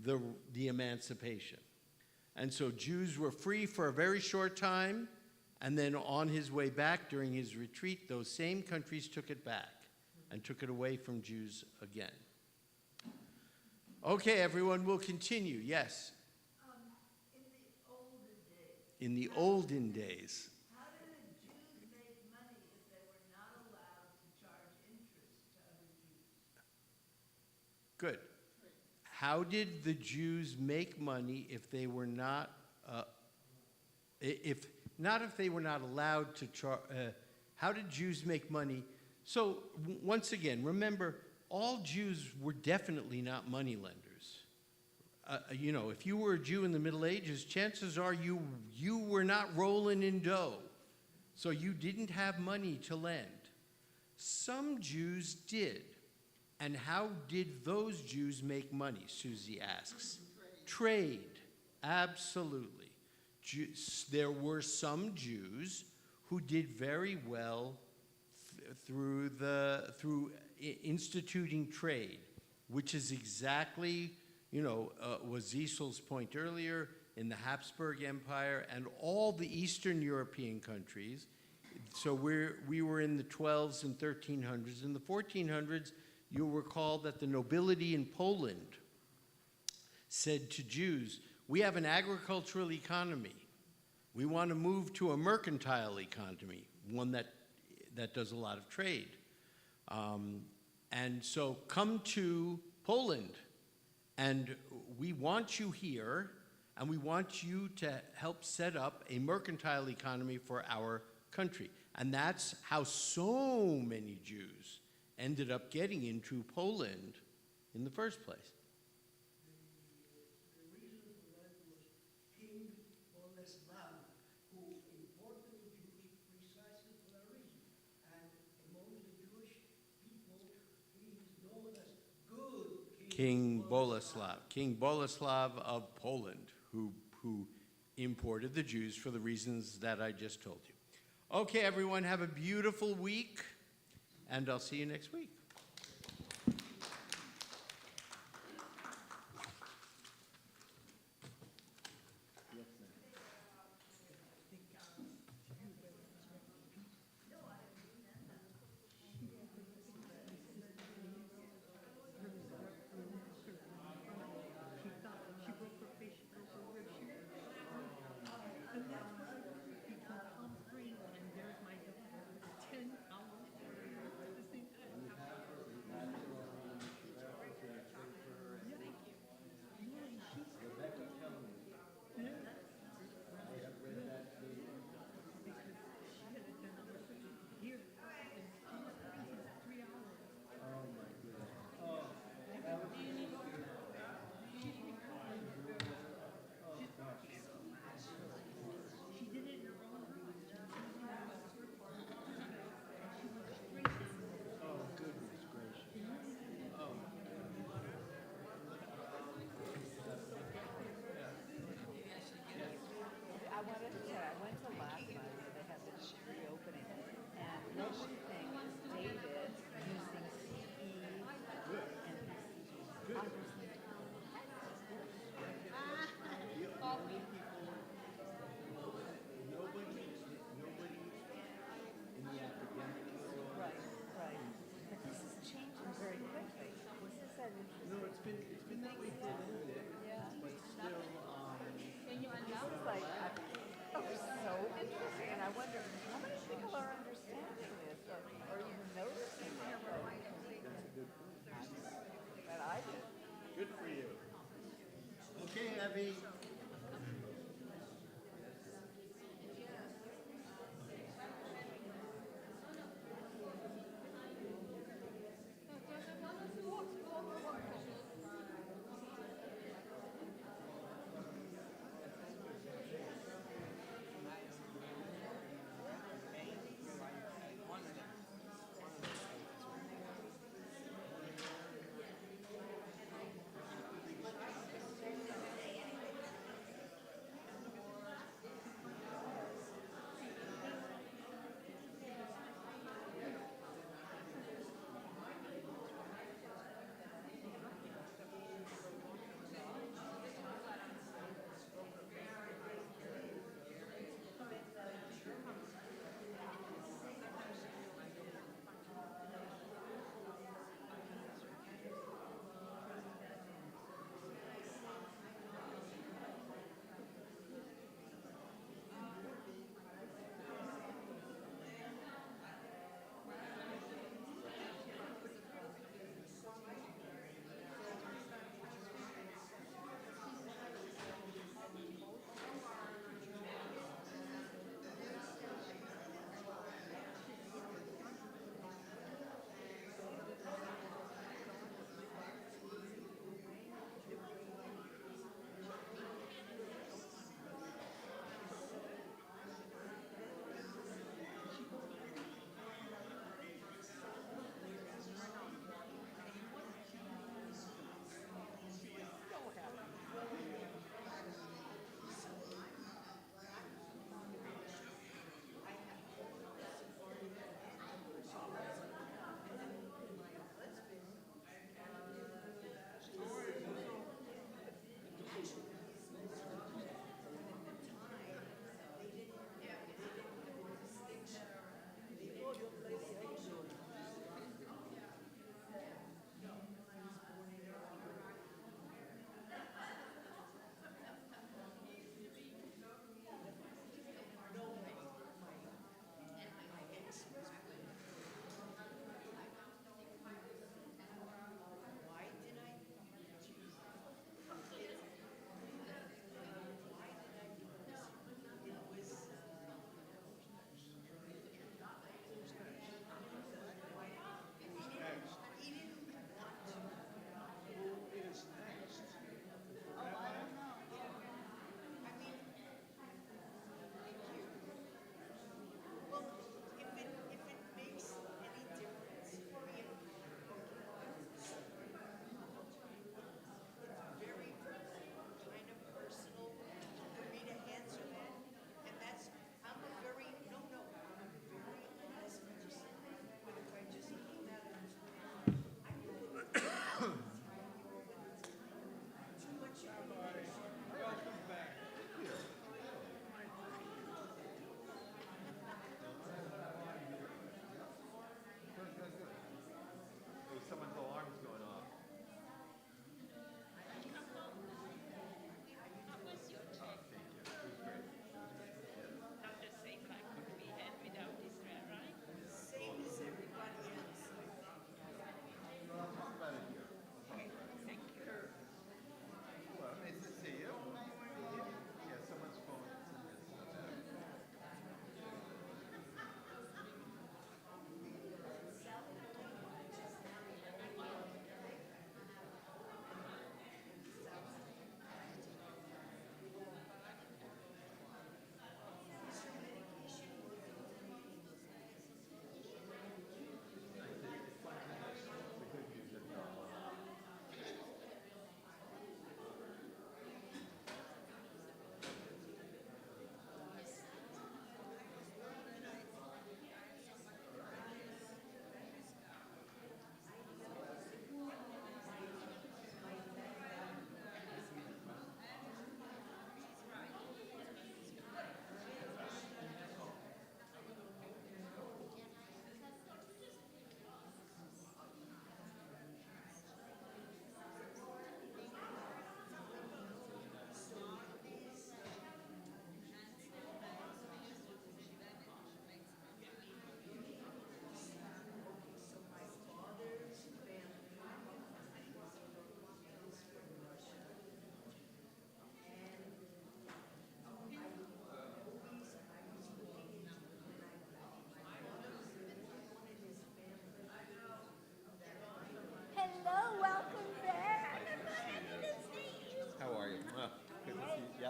the emancipation. And so Jews were free for a very short time, and then on his way back during his retreat, those same countries took it back and took it away from Jews again. Okay, everyone, we'll continue. Yes? In the olden days. How did the Jews make money if they were not allowed to charge interest to other Jews? Good. How did the Jews make money if they were not, if they were not allowed to charge? How did Jews make money? So once again, remember, all Jews were definitely not moneylenders. You know, if you were a Jew in the Middle Ages, chances are you were not rolling in dough, so you didn't have money to lend. Some Jews did. And how did those Jews make money, Susie asks? Trade, absolutely. There were some Jews who did very well through instituting trade, which is exactly, was Cecil's point earlier, in the Habsburg Empire and all the Eastern European countries. So we were in the 12s and 1300s. In the 1400s, you'll recall that the nobility in Poland said to Jews, we have an agricultural economy. We want to move to a mercantile economy, one that does a lot of trade. And so come to Poland, and we want you here, and we want you to help set up a mercantile economy for our country. And that's how so many Jews ended up getting into Poland in the first place. The reason for that was King Boleslav, who imported the Jews precisely for that reason. And among the Jewish people, he is known as good King Boleslav. King Boleslav of Poland, who imported the Jews for the reasons that I just told you. Okay, everyone, have a beautiful week, and I'll see you next week. Right, right. But this is changing very quickly. This is an interesting. No, it's been that way for a little bit, but still, It's like, oh, so interesting, and I wonder, how many people are understanding this or even noticing it? But I did. good for you. Okay, Evie.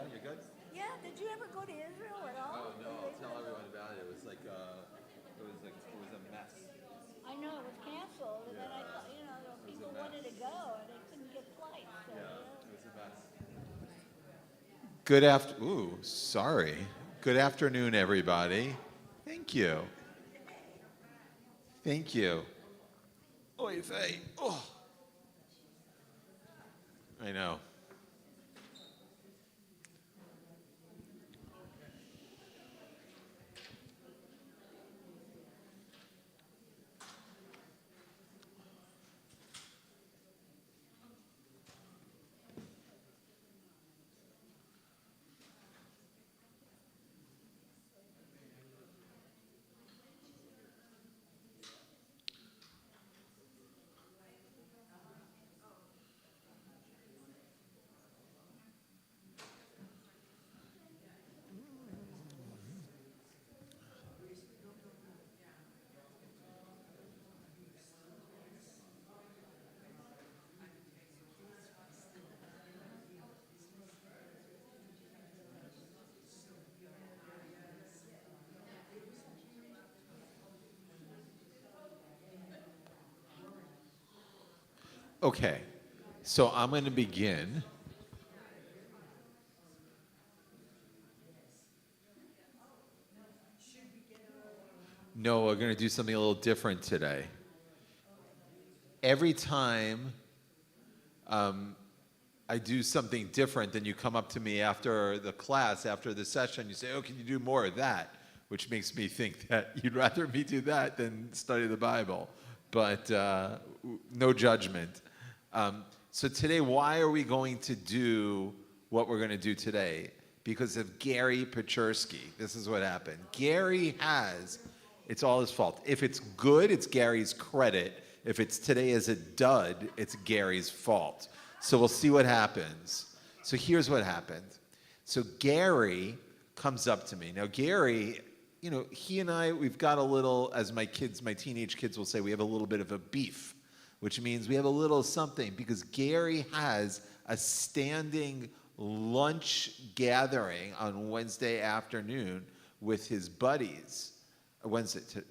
Yeah, you're good? Yeah, did you ever go to Israel at all? Oh, no, I'll tell everyone about it. It was like, it was a mess. I know, it was canceled, and then I thought, people wanted to go, and they couldn't get flights, so, It was a mess. Good sorry. Good afternoon, everybody. Thank you. Thank you. Oy vey. Oh. I know. Okay, so I'm going to begin. No, we're going to do something a little different today. Every time I do something different, then you come up to me after the class, after the session, you say, oh, can you do more of that? Which makes me think that you'd rather me do that than study the Bible. But no judgment. So today, why are we going to do what we're going to do today? Because of Gary Pachersky. This is what happened. Gary it's all his fault. If it's good, it's Gary's credit. If it's today as a dud, it's Gary's fault. So we'll see what happens. So here's what happened. So Gary comes up to me. Now Gary, he and I, we've got a little, as my teenage kids will say, we have a little bit of a beef, which means we have a little something, because Gary has a standing lunch gathering on Wednesday afternoon with his buddies.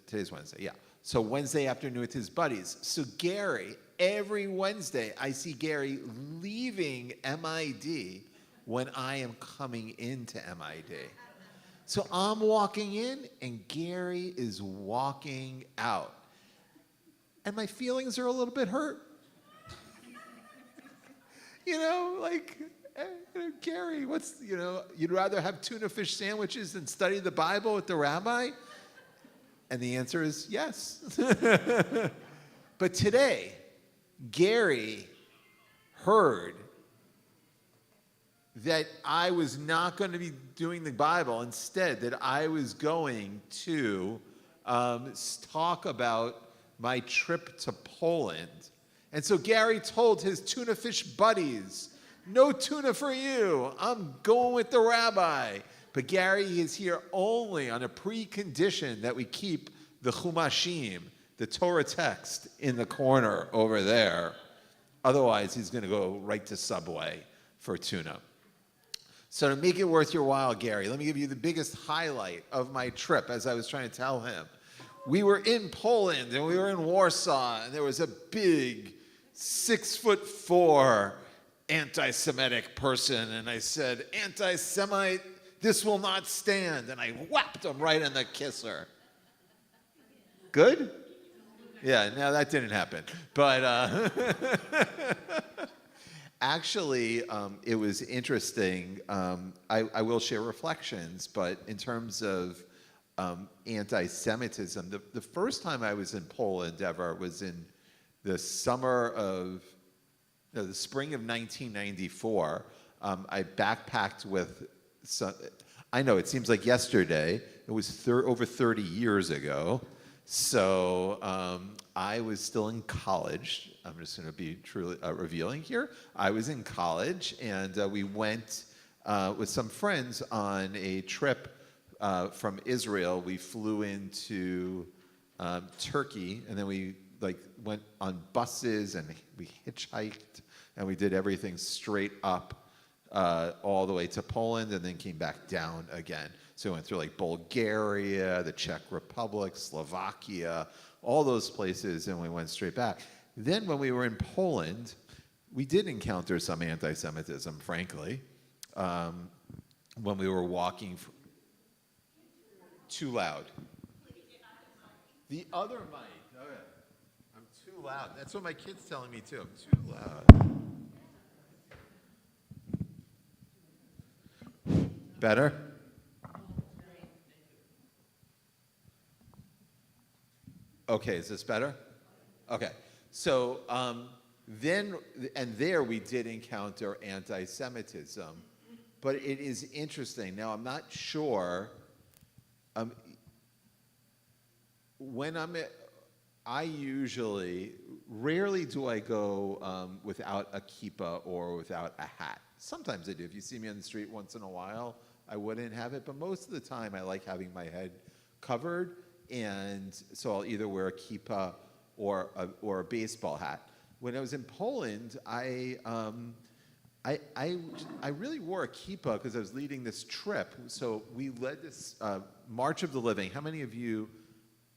Today's Wednesday, yeah. So Wednesday afternoon with his buddies. So Gary, every Wednesday, I see Gary leaving MID when I am coming into MID. So I'm walking in, and Gary is walking out. And my feelings are a little bit hurt. Gary, you'd rather have tuna fish sandwiches than study the Bible with the rabbi? And the answer is yes. But today, Gary heard that I was not going to be doing the Bible. Instead, that I was going to talk about my trip to Poland. And so Gary told his tuna fish buddies, no tuna for you. I'm going with the rabbi. But Gary is here only on a precondition that we keep the Chumashim, the Torah text, in the corner over there. Otherwise, he's going to go right to Subway for tuna. So to make it worth your while, Gary, let me give you the biggest highlight of my trip, as I was trying to tell him. We were in Poland, and we were in Warsaw, and there was a big 6'4" anti-Semitic person, and I said, anti-Semite, this will not stand, and I whapped him right in the kisser. Good? Yeah, no, that didn't happen. But actually, it was interesting. I will share reflections, but in terms of anti-Semitism, the first time I was in Poland ever was in the spring of 1994. I backpacked with some, I know it seems like yesterday. It was over 30 years ago. So I was still in college. I'm just going to be truly revealing here. I was in college, and we went with some friends on a trip from Israel. We flew into Turkey, and then we went on buses, and we hitchhiked, and we did everything straight up all the way to Poland, and then came back down again. So we went through like Bulgaria, the Czech Republic, Slovakia, all those places, and we went straight back. Then when we were in Poland, we did encounter some anti-Semitism, frankly, when we were walking. Too loud. The other mic. Okay. I'm too loud. That's what my kid's telling me too. I'm too loud. Better? Okay, is this better? Okay. So there we did encounter anti-Semitism, but it is interesting. Now, I'm not sure. When I usually, rarely do I go without a kippah or without a hat. Sometimes I do. If you see me on the street once in a while, I wouldn't have it. But most of the time, I like having my head covered. And so I'll either wear a kippah or a baseball hat. When I was in Poland, I really wore a kippah because I was leading this trip. So we led this March of the Living. How many of you,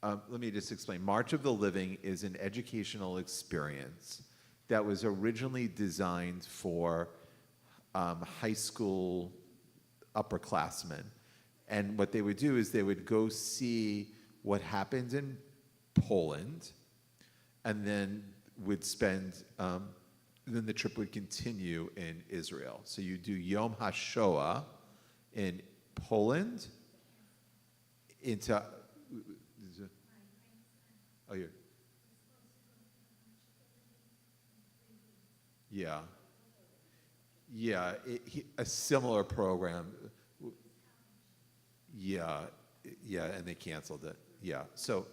let me just explain. March of the Living is an educational experience that was originally designed for high school upperclassmen. And what they would do is they would go see what happened in Poland, and then would spend, then the trip would continue in Israel. So you do Yom HaShoah in Poland, into, oh, you're, yeah. Yeah, a similar program. Yeah, and they canceled it. Yeah, so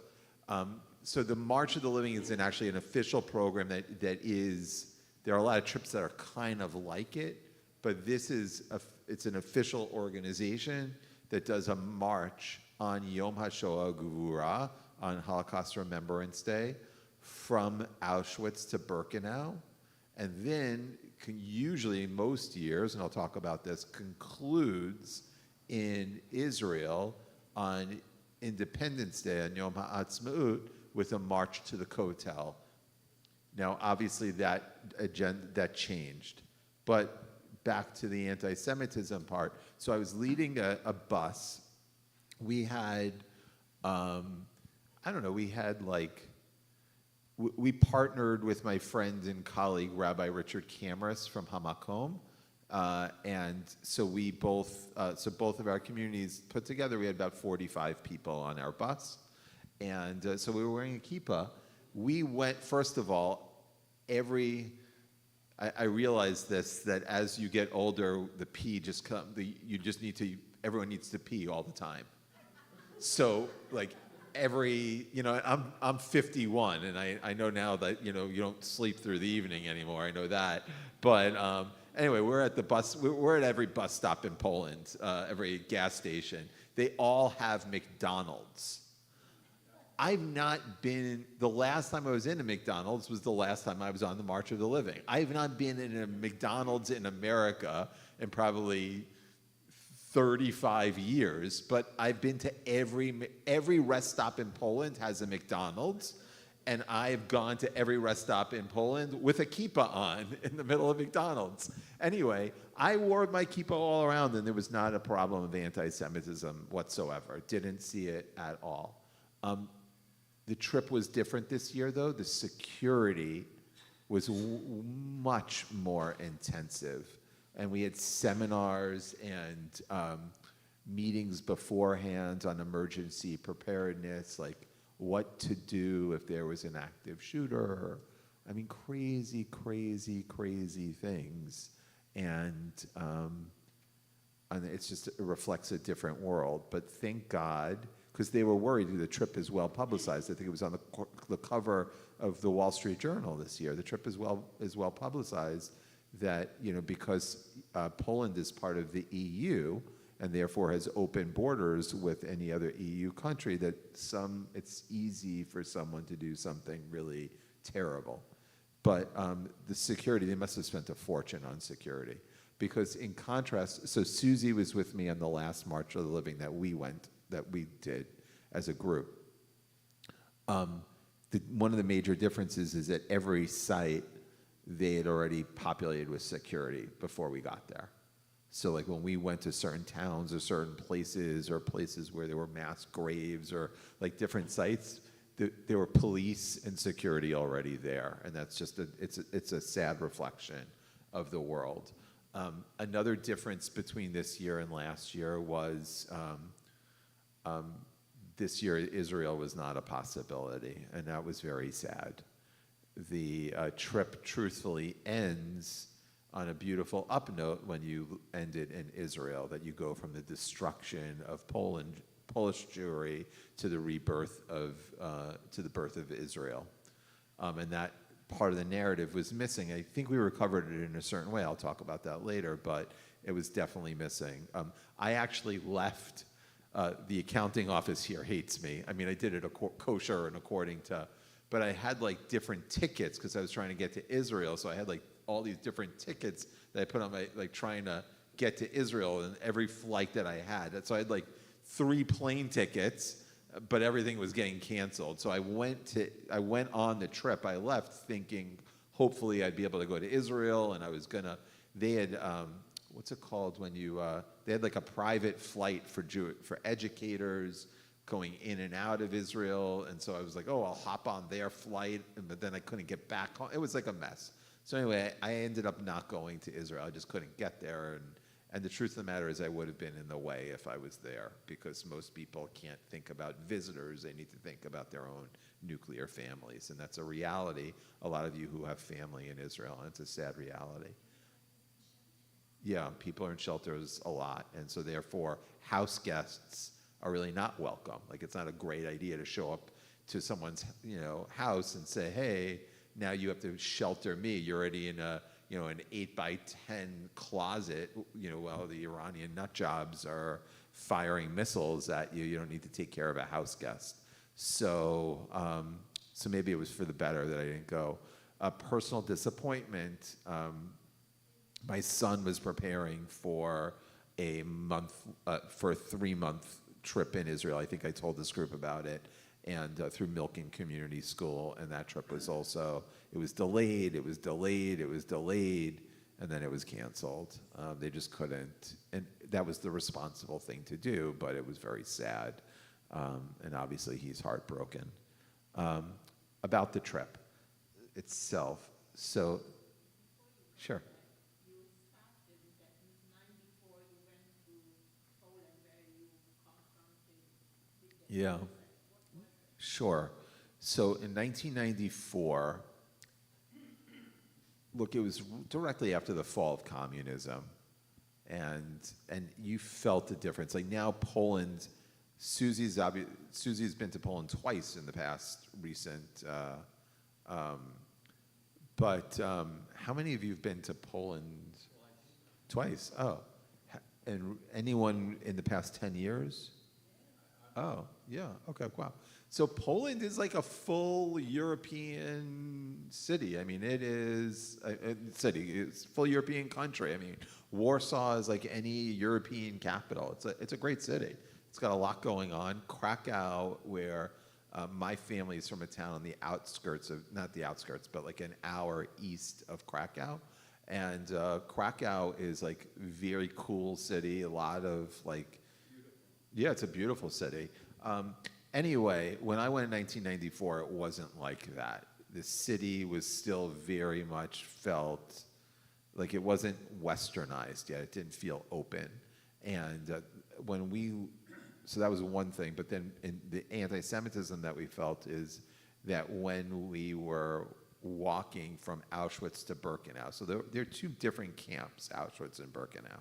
so the March of the Living is actually an official program that is. There are a lot of trips that are kind of like it, but this is it's an official organization that does a march on Yom HaShoah Gevurah, on Holocaust Remembrance Day, from Auschwitz to Birkenau, and then usually most years, and I'll talk about this, concludes in Israel on Independence Day, on Yom HaAtzmaut, with a march to the Kotel. Now, obviously, that changed. But back to the anti-Semitism part. So I was leading a bus. We had, I don't know, we partnered with my friend and colleague, Rabbi Richard Kamras from Hamakom. And so we both of our communities put together, we had about 45 people on our bus. And so we were wearing a kippah. We went, first of all, I realized this, that as you get older, the pee just comes, everyone needs to pee all the time. So like I'm 51, and I know now that, you don't sleep through the evening anymore, I know that. But anyway, we're at every bus stop in Poland, every gas station. They all have McDonald's. I've not been, the last time I was in a McDonald's was the last time I was on the March of the Living. I've not been in a McDonald's in America in probably 35 years, but I've been to every rest stop in Poland has a McDonald's, and I've gone to every rest stop in Poland with a kippah on in the middle of McDonald's. Anyway, I wore my kippah all around, and there was not a problem of anti-Semitism whatsoever. Didn't see it at all. The trip was different this year, though. The security was much more intensive. And we had seminars and meetings beforehand on emergency preparedness, like what to do if there was an active shooter. I mean, crazy, crazy, crazy things. And it's just, it reflects a different world. But thank God, because they were worried the trip is well publicized. I think it was on the cover of the Wall Street Journal this year. The trip is well publicized that, because Poland is part of the EU and therefore has open borders with any other EU country, that it's easy for someone to do something really terrible. But the security, they must have spent a fortune on security. because in contrast, so Susie was with me on the last March of the Living that we did as a group. One of the major differences is that every site they had already populated with security before we got there. So like when we went to certain towns or certain places or places where there were mass graves or like different sites, there were police and security already there, and that's just it's a sad reflection of the world. Another difference between this year and last year was this year Israel was not a possibility, and that was very sad. The trip truthfully ends on a beautiful up note when you end it in Israel, that you go from the destruction of Polish Jewry to the rebirth of, to the birth of Israel. And that part of the narrative was missing. I think we recovered it in a certain way. I'll talk about that later, but it was definitely missing. I actually left, the accounting office here hates me. I mean, I did it kosher and according to, but I had like different tickets because I was trying to get to Israel. So I had like all these different tickets that I put on my, like trying to get to Israel and every flight that I had. So I had like 3 plane tickets, but everything was getting canceled. So I went on the trip. I left thinking hopefully I'd be able to go to Israel, and I was gonna, they had, what's it called when you, they had like a private flight for educators going in and out of Israel. And so I was like, oh, I'll hop on their flight, but then I couldn't get back home. It was like a mess. So anyway, I ended up not going to Israel. I just couldn't get there. And the truth of the matter is I would have been in the way if I was there, because most people can't think about visitors. They need to think about their own nuclear families. And that's a reality. A lot of you who have family in Israel, and it's a sad reality. Yeah, people are in shelters a lot. And so therefore, house guests are really not welcome. Like, it's not a great idea to show up to someone's, house and say, hey, now you have to shelter me. You're already in a, an 8x10 closet, while the Iranian nut jobs are firing missiles at you. You don't need to take care of a house guest. So, so maybe it was for the better that I didn't go. A personal disappointment. My son was preparing for a 3-month trip in Israel. I think I told this group about it, and through Milken Community School, and that trip was also, it was delayed, and then it was canceled. They just couldn't, and that was the responsible thing to do, but it was very sad, and obviously he's heartbroken. About the trip itself, so, sure. Yeah, sure. So in 1994, look, it was directly after the fall of communism, and you felt the difference. Like now, Poland, Susie's been to Poland twice in the past recent. But how many of you have been to Poland? Twice. Oh, and anyone in the past 10 years? Oh, yeah, okay, wow. So Poland is like a full European city. I mean, it is a city, it's a full European country. I mean, Warsaw is like any European capital. It's a great city. It's got a lot going on. Krakow, where my family is from a town on the outskirts of, not the outskirts, but like an hour east of Krakow. And Krakow is like very cool city, a lot of like, yeah, it's a beautiful city. Anyway, when I went in 1994, it wasn't like that. The city was still very much felt like it wasn't westernized yet. It didn't feel open. And so that was one thing. But then the anti-Semitism that we felt is that when we were walking from Auschwitz to Birkenau, so there are 2 different camps, Auschwitz and Birkenau.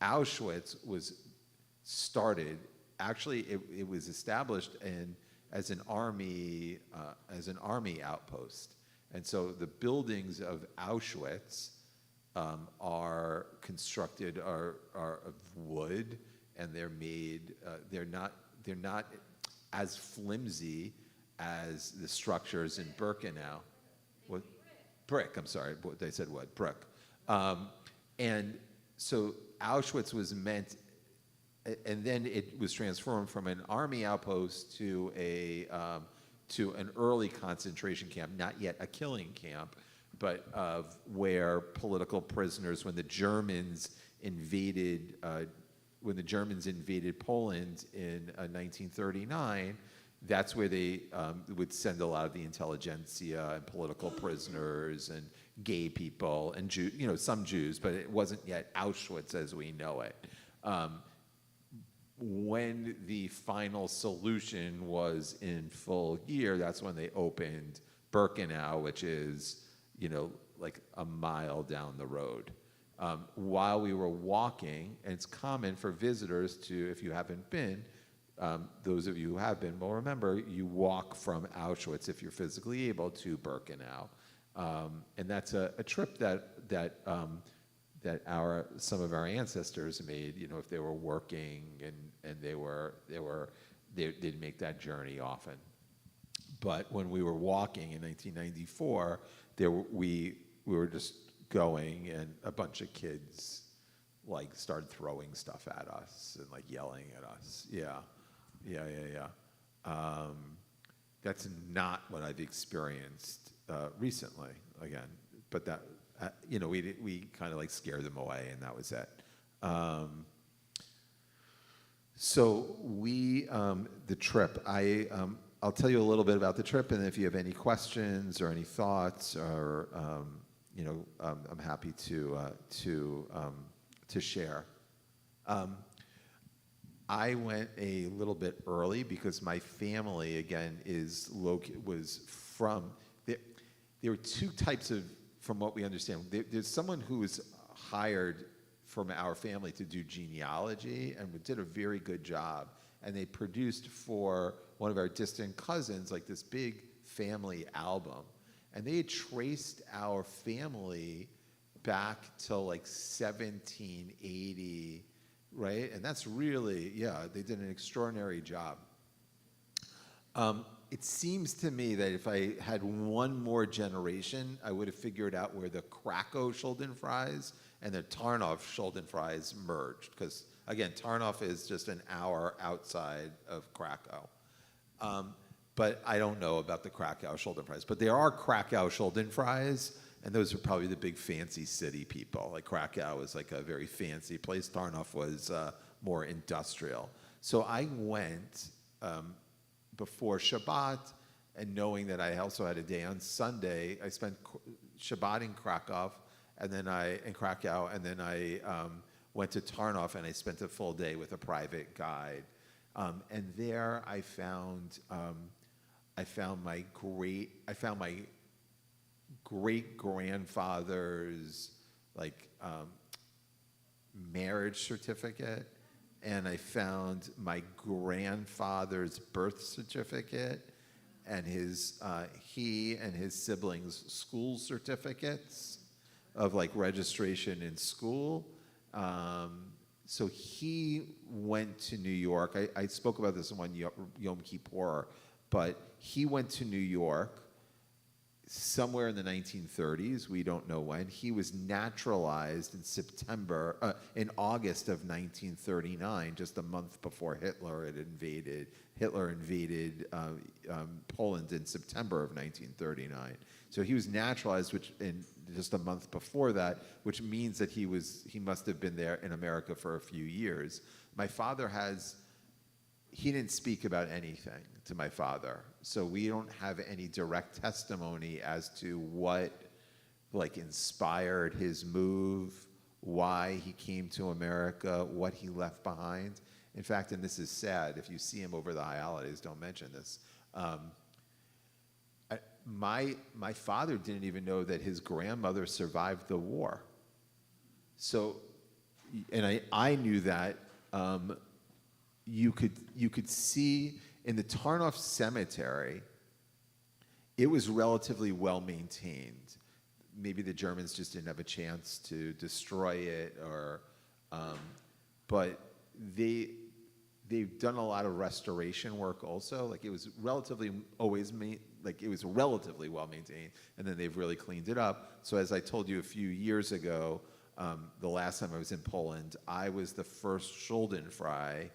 Auschwitz was started, actually it was established as an army outpost. And so the buildings of Auschwitz are constructed are of wood, and they're made, they're not as flimsy as the structures in Birkenau. What? Brick, I'm sorry, they said what? Brick. And so Auschwitz was meant, and then it was transformed from an army outpost to an early concentration camp, not yet a killing camp, but of where political prisoners, when the Germans invaded Poland in 1939, that's where they would send a lot of the intelligentsia and political prisoners and gay people and some Jews, but it wasn't yet Auschwitz as we know it. When the final solution was in full gear, that's when they opened Birkenau, which is, like a mile down the road. While we were walking, and it's common for visitors to, if you haven't been, those of you who have been will remember, you walk from Auschwitz, if you're physically able, to Birkenau. And that's a trip that some of our ancestors made, if they were working and they'd make that journey often. But when we were walking in 1994, we were just going, and a bunch of kids started throwing stuff at us and yelling at us. Yeah. That's not what I've experienced recently. Again, but that we kind of scared them away, and that was it. So the trip. I'll tell you a little bit about the trip, and if you have any questions or any thoughts, or I'm happy to share. I went a little bit early because my family, again, was from. There were two types of, from what we understand. There's someone who was hired from our family to do genealogy and did a very good job. And they produced for one of our distant cousins this big family album. And they had traced our family back to 1780, right? And that's really, they did an extraordinary job. It seems to me that if I had one more generation, I would have figured out where the Krakow Schuldenfries and the Tarnow Schuldenfries merged. Because, again, Tarnow is just an hour outside of Krakow. But I don't know about the Krakow Schuldenfries. But there are Krakow Schuldenfries, and those are probably the big fancy city people. Krakow was a very fancy place. Tarnow was more industrial. So I went before Shabbat, and knowing that I also had a day on Sunday, I spent Shabbat in Krakow, and then I went to Tarnow, and I spent a full day with a private guide. And there I found my great grandfather's marriage certificate, and I found my grandfather's birth certificate, and he and his siblings' school certificates of registration in school. So he went to New York. I spoke about this in one Yom Kippur, but he went to New York somewhere in the 1930s. We don't know when. He was naturalized in August of 1939, just a month before Hitler invaded Poland in September of 1939. So he was naturalized, in just a month before that, which means that he must have been there in America for a few years. My father he didn't speak about anything to my father, so we don't have any direct testimony as to what inspired his move, why he came to America, what he left behind. In fact, and this is sad, if you see him over the high holidays, don't mention this. My father didn't even know that his grandmother survived the war. So, and I knew that. You could see in the Tarnow Cemetery, it was relatively well maintained. Maybe the Germans just didn't have a chance to destroy it, but they've done a lot of restoration work also. It was relatively well maintained, and then they've really cleaned it up. So as I told you a few years ago, the last time I was in Poland, I was the first Schuldenfrei.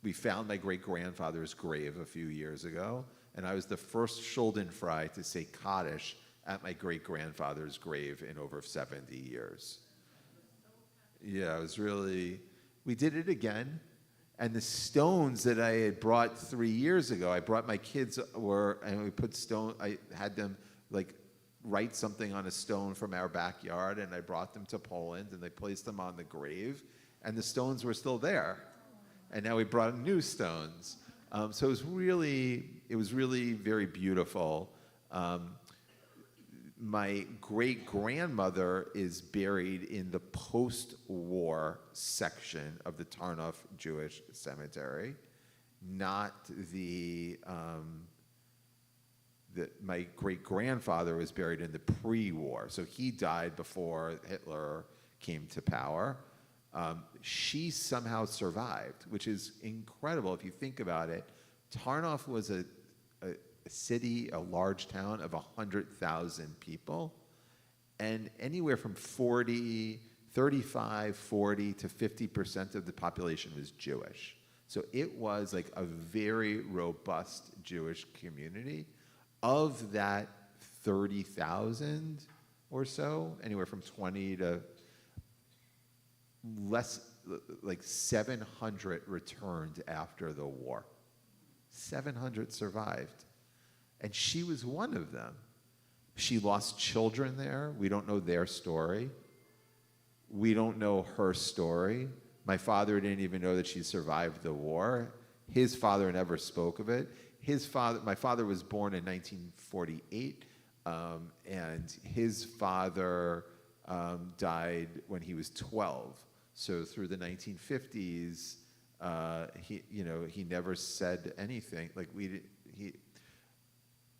We found my great-grandfather's grave a few years ago, and I was the first Schuldenfrei to say Kaddish at my great-grandfather's grave in over 70 years. Yeah, it was really, we did it again. And the stones that I had brought 3 years ago, I brought my kids and we put I had them like write something on a stone from our backyard, and I brought them to Poland, and they placed them on the grave, and the stones were still there. And now we brought new stones. So it was really very beautiful. My great-grandmother is buried in the post-war section of the Tarnoff Jewish Cemetery, not my great-grandfather was buried in the pre-war, so he died before Hitler came to power. She somehow survived, which is incredible if you think about it. Tarnoff was a city, a large town of 100,000 people, and anywhere from 35, 40 to 50% of the population was Jewish. So it was like a very robust Jewish community. Of that 30,000 or so, anywhere from 20 to less, like 700 returned after the war. 700 survived. And she was one of them. She lost children there. We don't know their story. We don't know her story. My father didn't even know that she survived the war. His father never spoke of it. My father was born in 1948, and his father died when he was 12. So through the 1950s, he never said anything. Like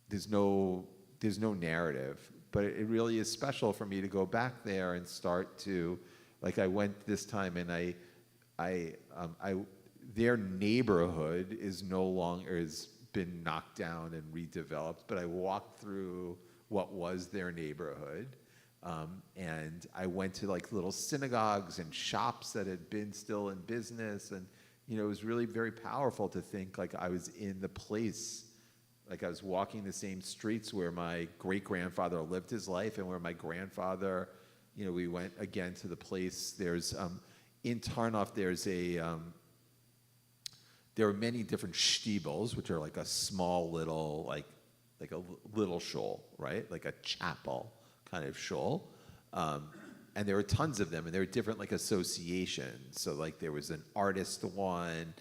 there's no narrative, but it really is special for me to go back there and start to, like I went this time, and their neighborhood is no longer has been knocked down and redeveloped, but I walked through what was their neighborhood, and I went to like little synagogues and shops that had been still in business, and it was really very powerful to think like I was in the place. Like I was walking the same streets where my great-grandfather lived his life, and where my grandfather, we went again to the place. There's, in Tarnoff, there are many different shtibels, which are like a small little, like a little shul, right? Like a chapel kind of shul. And there were tons of them, and there were different like associations. So like there was an artist one,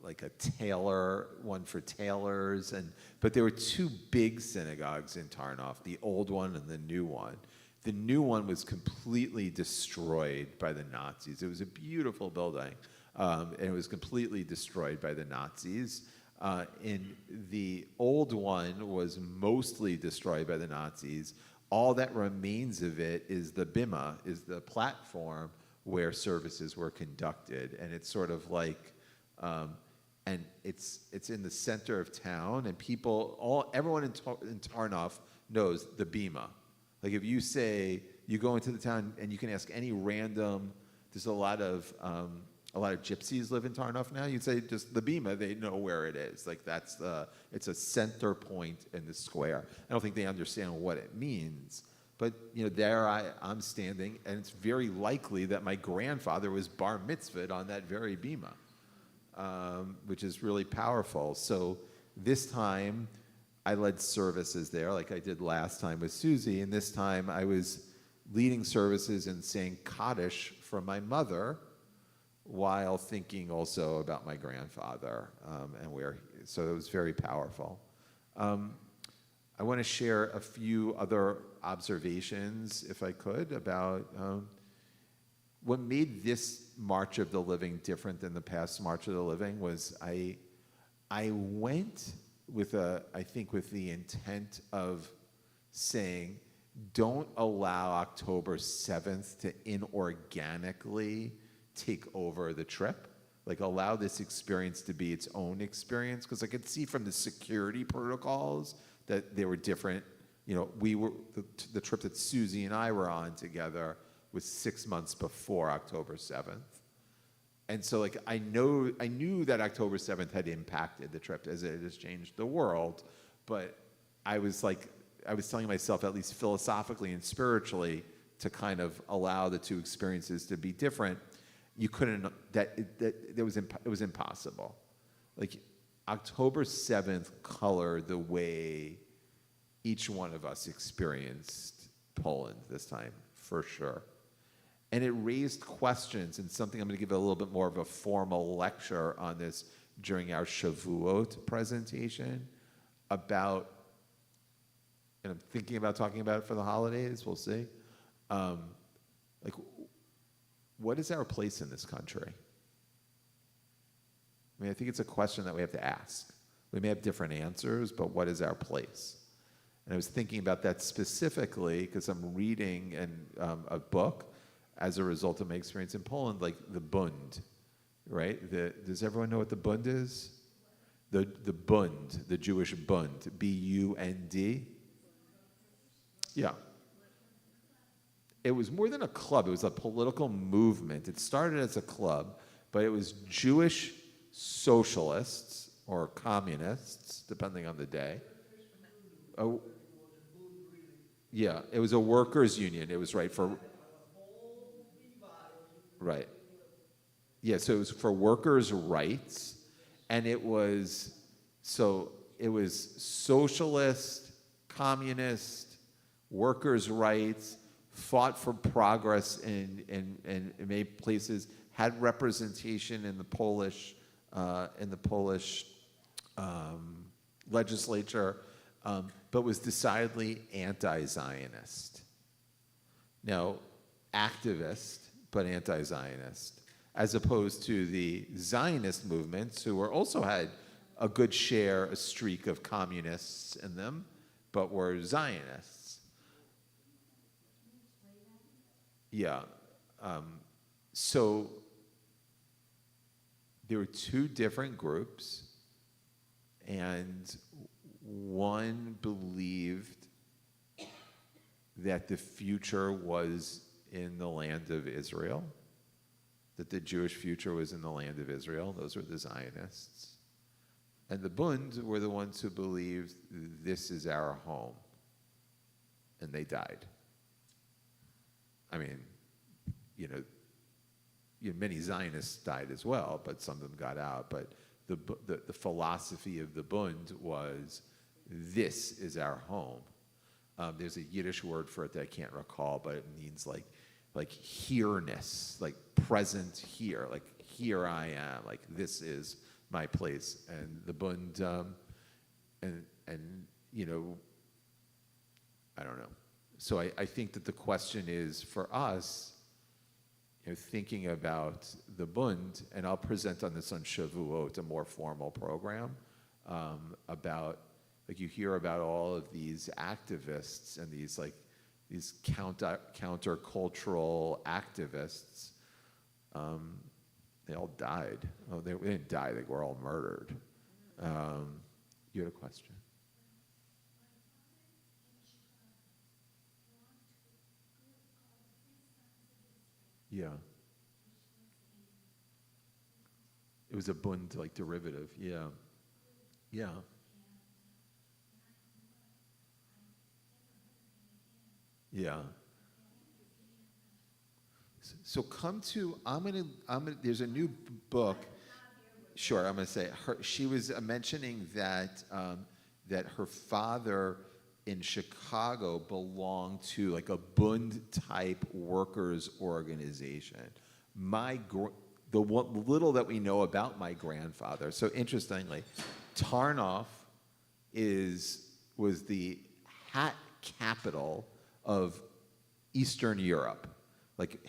like a tailor, one for tailors, but there were two big synagogues in Tarnoff, the old one and the new one. The new one was completely destroyed by the Nazis. It was a beautiful building, and it was completely destroyed by the Nazis. And the old one was mostly destroyed by the Nazis. All that remains of it is the bima, is the platform where services were conducted, and it's sort of like. And it's in the center of town, and everyone in Tarnoff knows the bima. Like if you say you go into the town and you can ask any random, there's a lot of gypsies live in Tarnoff now. You'd say just the bima, they know where it is. Like it's a center point in the square. I don't think they understand what it means. But there I'm standing, and it's very likely that my grandfather was bar mitzvahed on that very bima. Which is really powerful. So this time I led services there like I did last time with Susie, and this time I was leading services and saying Kaddish for my mother while thinking also about my grandfather, so it was very powerful. I want to share a few other observations, if I could, about what made this March of the Living different than the past March of the Living was I went with the intent of saying, don't allow October 7th to inorganically take over the trip. Like allow this experience to be its own experience, because I could see from the security protocols that there were different You know, the trip that Susie and I were on together was 6 months before October 7th. And so like I knew that October 7th had impacted the trip as it has changed the world, but I was telling myself, at least philosophically and spiritually, to kind of allow the two experiences to be different. You couldn't, it was impossible. Like October 7th colored the way each one of us experienced Poland this time, for sure. And it raised questions, and something I'm going to give a little bit more of a formal lecture on this during our Shavuot presentation about, and I'm thinking about talking about it for the holidays, we'll see. Like, what is our place in this country? I mean, I think it's a question that we have to ask. We may have different answers, but what is our place? And I was thinking about that specifically because I'm reading a book as a result of my experience in Poland, like the Bund, right? Does everyone know what the Bund is? The Bund, the Jewish Bund, B-U-N-D. Yeah. It was more than a club. It was a political movement. It started as a club, but it was Jewish socialists or communists, depending on the day. Oh, yeah, it was a workers' union. It was right. Yeah, so it was for workers' rights, and it was socialist, communist, workers' rights, fought for progress in many places, had representation in the Polish legislature, but was decidedly anti-Zionist. Now, activist, but anti-Zionist, as opposed to the Zionist movements, who also had a good share, a streak of communists in them, but were Zionists. Yeah. So there were two different groups, and one believed that the future was in the land of Israel, that the Jewish future was in the land of Israel. Those were the Zionists. And the Bund were the ones who believed this is our home. And they died. I mean, many Zionists died as well, but some of them got out. But the philosophy of the Bund was, this is our home. There's a Yiddish word for it that I can't recall, but it means like here-ness, like present here, like here I am, like this is my place. And the Bund, I don't know. So I think that the question is for us, thinking about the Bund, and I'll present on this on Shavuot, a more formal program, about, like you hear about all of these activists and these countercultural activists, they all died. Oh, they didn't die, they were all murdered. You had a question? Yeah. It was a Bund, like derivative, yeah. Yeah. Yeah. So there's a new book. Sure, I'm gonna say she was mentioning that that her father in Chicago belonged to like a Bund type workers organization. The little that we know about my grandfather. So interestingly, Tarnow was the hat capital of Eastern Europe, like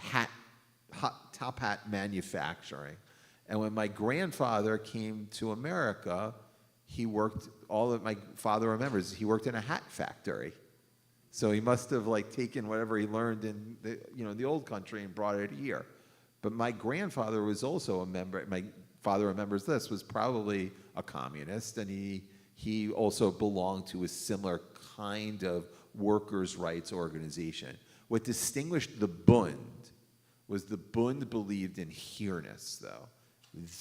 top hat manufacturing. And when my grandfather came to America, he worked, all that my father remembers, he worked in a hat factory. So he must have taken whatever he learned in the old country and brought it here. But my grandfather was also a member, my father remembers this, was probably a communist, and he also belonged to a similar kind of workers' rights organization. What distinguished the Bund was the Bund believed in here-ness, though.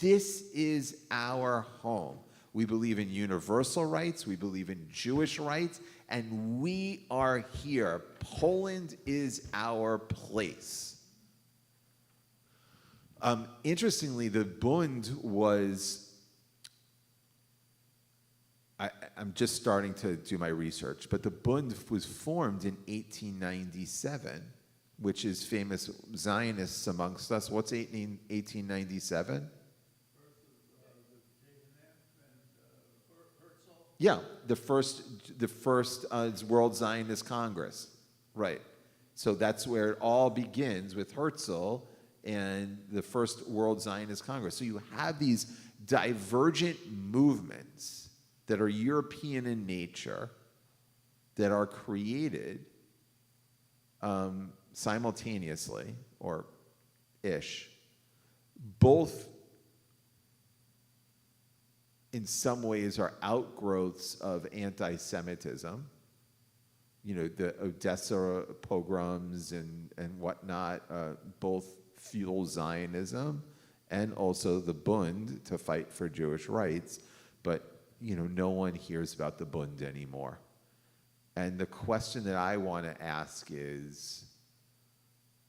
This is our home. We believe in universal rights, we believe in Jewish rights, and we are here. Poland is our place. Interestingly, the Bund was, I'm just starting to do my research, but the Bund was formed in 1897, which is famous Zionists amongst us. What's 1897? Yeah, the first World Zionist Congress, right. So that's where it all begins, with Herzl and the first World Zionist Congress. So you have these divergent movements that are European in nature, that are created simultaneously, or ish, both in some ways are outgrowths of anti-Semitism. You know, the Odessa pogroms and whatnot, both fuel Zionism, and also the Bund to fight for Jewish rights. But, you know, no one hears about the Bund anymore. And the question that I want to ask is,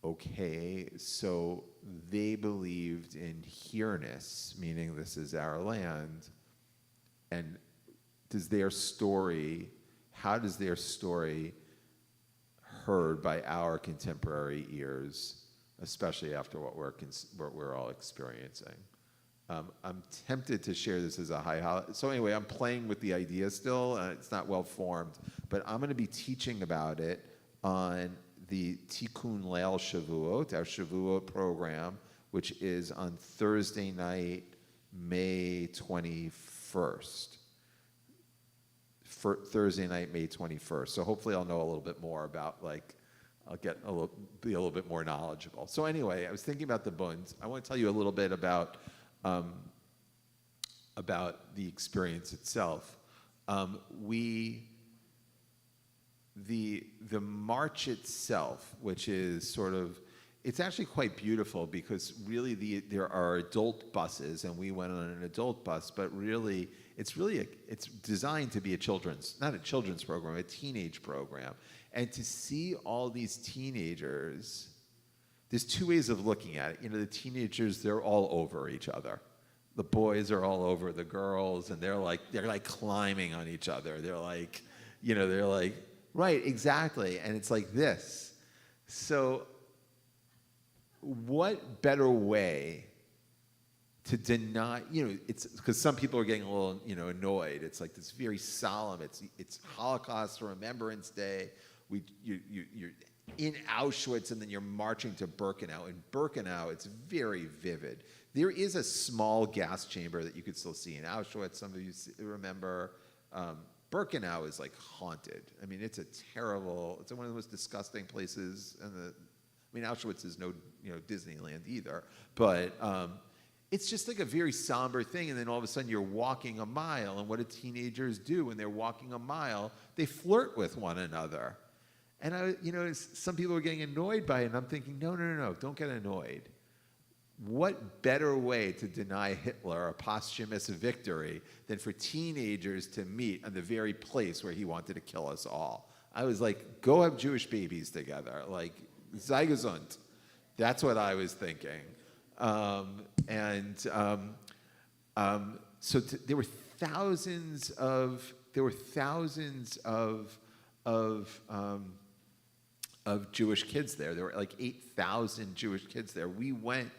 okay, so they believed in here-ness, meaning this is our land, and how does their story heard by our contemporary ears, especially after what we're all experiencing? I'm tempted to share this as a so anyway, I'm playing with the idea still. It's not well formed, but I'm going to be teaching about it on the Tikkun Leil Shavuot, our Shavuot program, which is on Thursday night, May 21st. For Thursday night, May 21st. So hopefully I'll know a little bit more about, like, I'll be a little bit more knowledgeable. So anyway, I was thinking about the Bund. I want to tell you a little bit about the experience itself. The march itself, which is sort of, it's actually quite beautiful, because really there are adult buses, and we went on an adult bus, but really it's designed to be not a children's program, a teenage program. And to see all these teenagers, there's two ways of looking at it. You know, the teenagers, they're all over each other. The boys are all over the girls, and they're like climbing on each other. They're like, right, exactly. And it's like this. So what better way to deny, it's because some people are getting a little, annoyed. It's like this very solemn, it's Holocaust Remembrance Day. You're in Auschwitz, and then you're marching to Birkenau. In Birkenau, it's very vivid. There is a small gas chamber that you could still see in Auschwitz. Some of you remember. Birkenau is like haunted. I mean, it's it's one of the most disgusting places Auschwitz is no, Disneyland either, but it's just like a very somber thing. And then all of a sudden you're walking a mile, and what do teenagers do when they're walking a mile? They flirt with one another. And some people are getting annoyed by it, and I'm thinking, no, don't get annoyed. What better way to deny Hitler a posthumous victory than for teenagers to meet on the very place where he wanted to kill us all? I was like, go have Jewish babies together, like, sei gesund. That's what I was thinking. So there were thousands of Jewish kids there. There were like 8,000 Jewish kids there. We went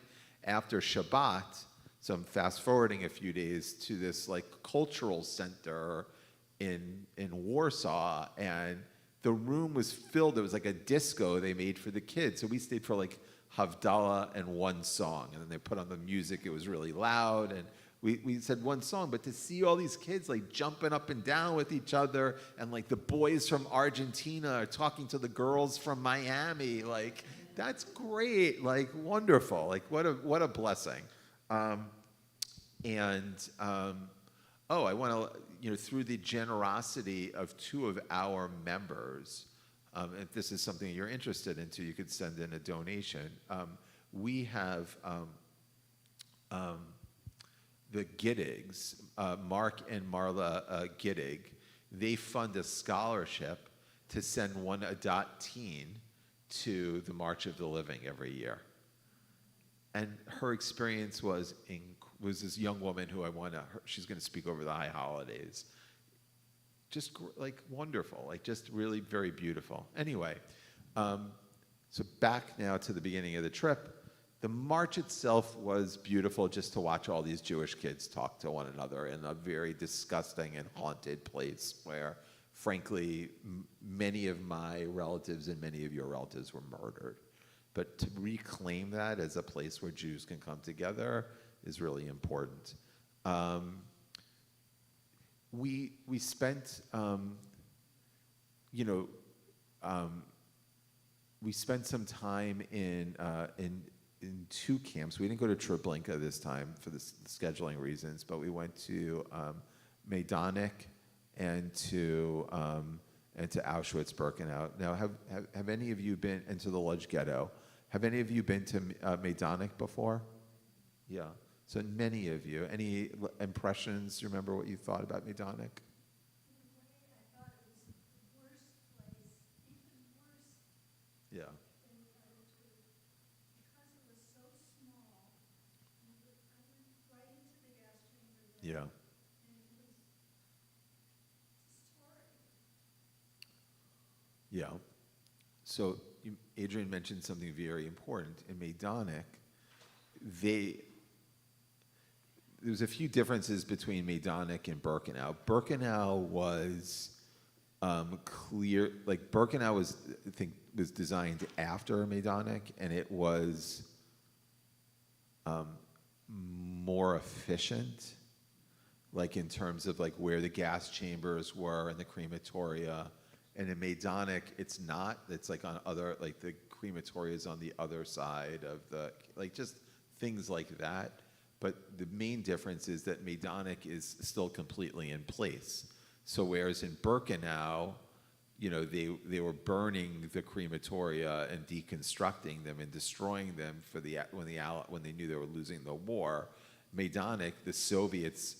after Shabbat, so I'm fast forwarding a few days, to this like cultural center in Warsaw, and the room was filled. It was like a disco they made for the kids. So we stayed for like Havdalah and one song, and then they put on the music. It was really loud, and we said one song, but to see all these kids like jumping up and down with each other, and like the boys from Argentina are talking to the girls from Miami, like, that's great, like, wonderful, like, what a blessing. I want to, through the generosity of two of our members, if this is something you're interested into, you could send in a donation. We have the Giddigs, Mark and Marla Giddig, they fund a scholarship to send one adot teen to the March of the Living every year. And her experience was this young woman who she's going to speak over the high holidays. Just like wonderful, like just really very beautiful. Anyway, so back now to the beginning of the trip. The march itself was beautiful just to watch all these Jewish kids talk to one another in a very disgusting and haunted place where, frankly, many of my relatives and many of your relatives were murdered. But to reclaim that as a place where Jews can come together is really important. We spent, we spent some time in two camps. We didn't go to Treblinka this time for the scheduling reasons, but we went to Majdanek and to Auschwitz-Birkenau. Now, have any of you been into the Lodz Ghetto? Have any of you been to Majdanek before? Yeah. So many of you. Any impressions? Remember what you thought about Majdanek? Yeah. Yeah. Yeah. So Adrian mentioned something very important. In Majdanek, there's a few differences between Majdanek and Birkenau. Birkenau was clear, like Birkenau was, I think, was designed after Majdanek, and it was more efficient, like in terms of like where the gas chambers were and the crematoria. And in Majdanek, it's not. It's like on other, like the crematoria is on the other side of the, like just things like that. But the main difference is that Majdanek is still completely in place. So whereas in Birkenau, you know, they were burning the crematoria and deconstructing them and destroying them for when they knew they were losing the war. Majdanek, the Soviets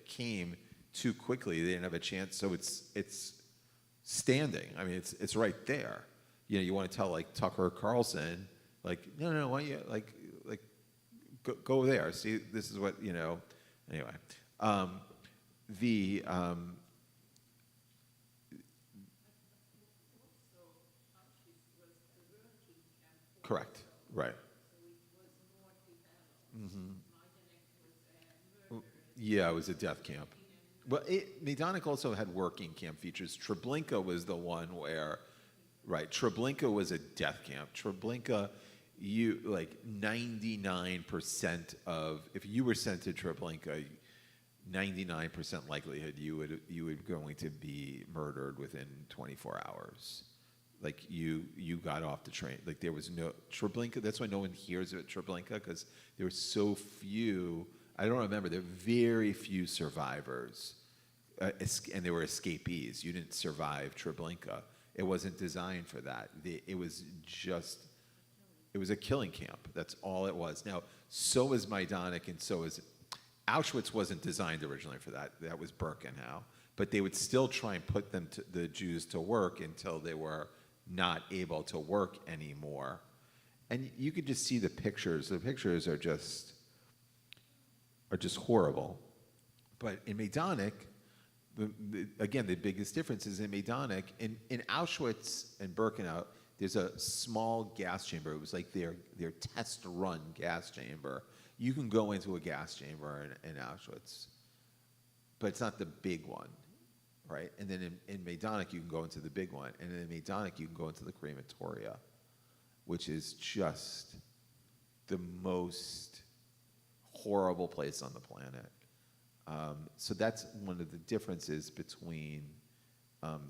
came too quickly. They didn't have a chance. So it's standing. I mean, it's right there. You know, you want to tell like Tucker Carlson, like, no, why don't you go there. See, this is what, you know. Anyway, correct, right. Yeah, it was a death camp. Well, Majdanek also had working camp features. Treblinka was the one where, right, Treblinka was a death camp. Treblinka, 99% of, if you were sent to Treblinka, 99% likelihood you would going to be murdered within 24 hours. Like you got off the train. Like there was no Treblinka. That's why no one hears about Treblinka, because there were so few. I don't remember. There were very few survivors, and they were escapees. You didn't survive Treblinka. It wasn't designed for that. It was a killing camp. That's all it was. Now, so was Majdanek, and so is Auschwitz. Wasn't designed originally for that. That was Birkenau. But they would still try and put the Jews to work until they were not able to work anymore. And you could just see the pictures. The pictures are just horrible. But in Majdanek, again, the biggest difference is in Majdanek. In Auschwitz and Birkenau, there's a small gas chamber. It was like their test run gas chamber. You can go into a gas chamber in Auschwitz, but it's not the big one, right? And then in Majdanek, you can go into the big one. And in Majdanek, you can go into the crematoria, which is just the most horrible place on the planet. So that's one of the differences between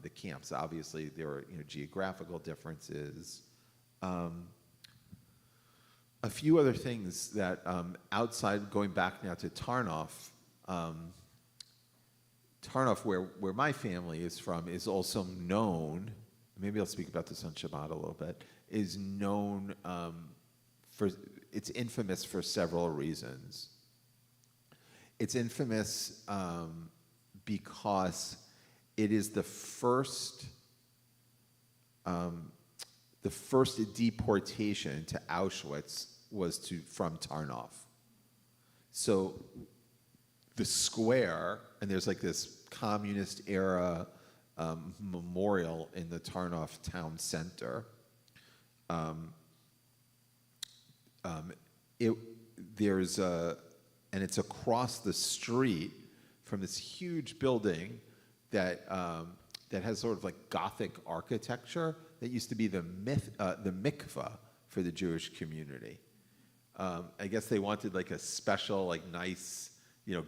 the camps. Obviously, there are geographical differences. A few other things that outside, going back now to Tarnoff, Tarnoff, where my family is from, is also known maybe I'll speak about this on Shabbat a little bit, is known it's infamous for several reasons. It's infamous because it is the first deportation to Auschwitz was from Tarnow. So the square, and there's like this communist era memorial in the Tarnow town center. And it's across the street from this huge building that has sort of like Gothic architecture that used to be the mikveh for the Jewish community. I guess they wanted like a special, like nice,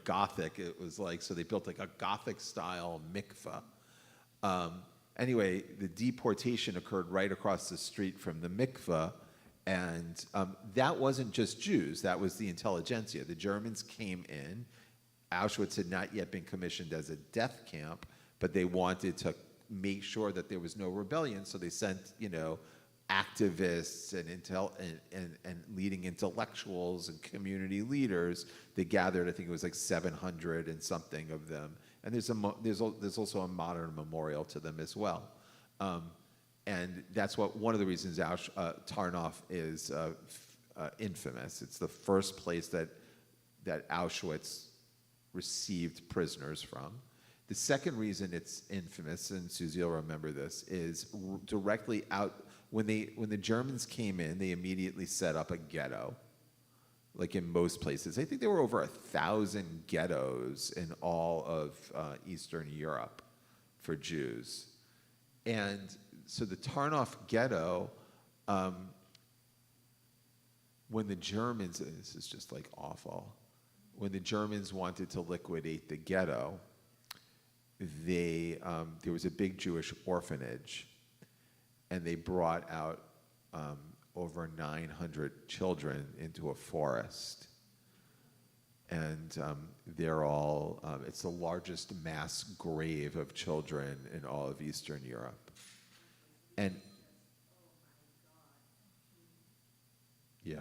Gothic. It was like, so they built like a Gothic style mikveh. Anyway, the deportation occurred right across the street from the mikveh. And that wasn't just Jews, that was the intelligentsia. The Germans came in. Auschwitz had not yet been commissioned as a death camp, but they wanted to make sure that there was no rebellion, so they sent, activists and leading intellectuals and community leaders. They gathered, I think it was like 700 and something of them. And there's also a modern memorial to them as well. And that's one of the reasons Tarnow is infamous. It's the first place that Auschwitz received prisoners from. The second reason it's infamous, and Susie will remember this, is directly out when the Germans came in, they immediately set up a ghetto, like in most places. I think there were over 1,000 ghettos in all of Eastern Europe for Jews, and so the Tarnow ghetto, when the Germans, this is just like awful, when the Germans wanted to liquidate the ghetto, there was a big Jewish orphanage, and they brought out over 900 children into a forest. And they're all, it's the largest mass grave of children in all of Eastern Europe. And yeah.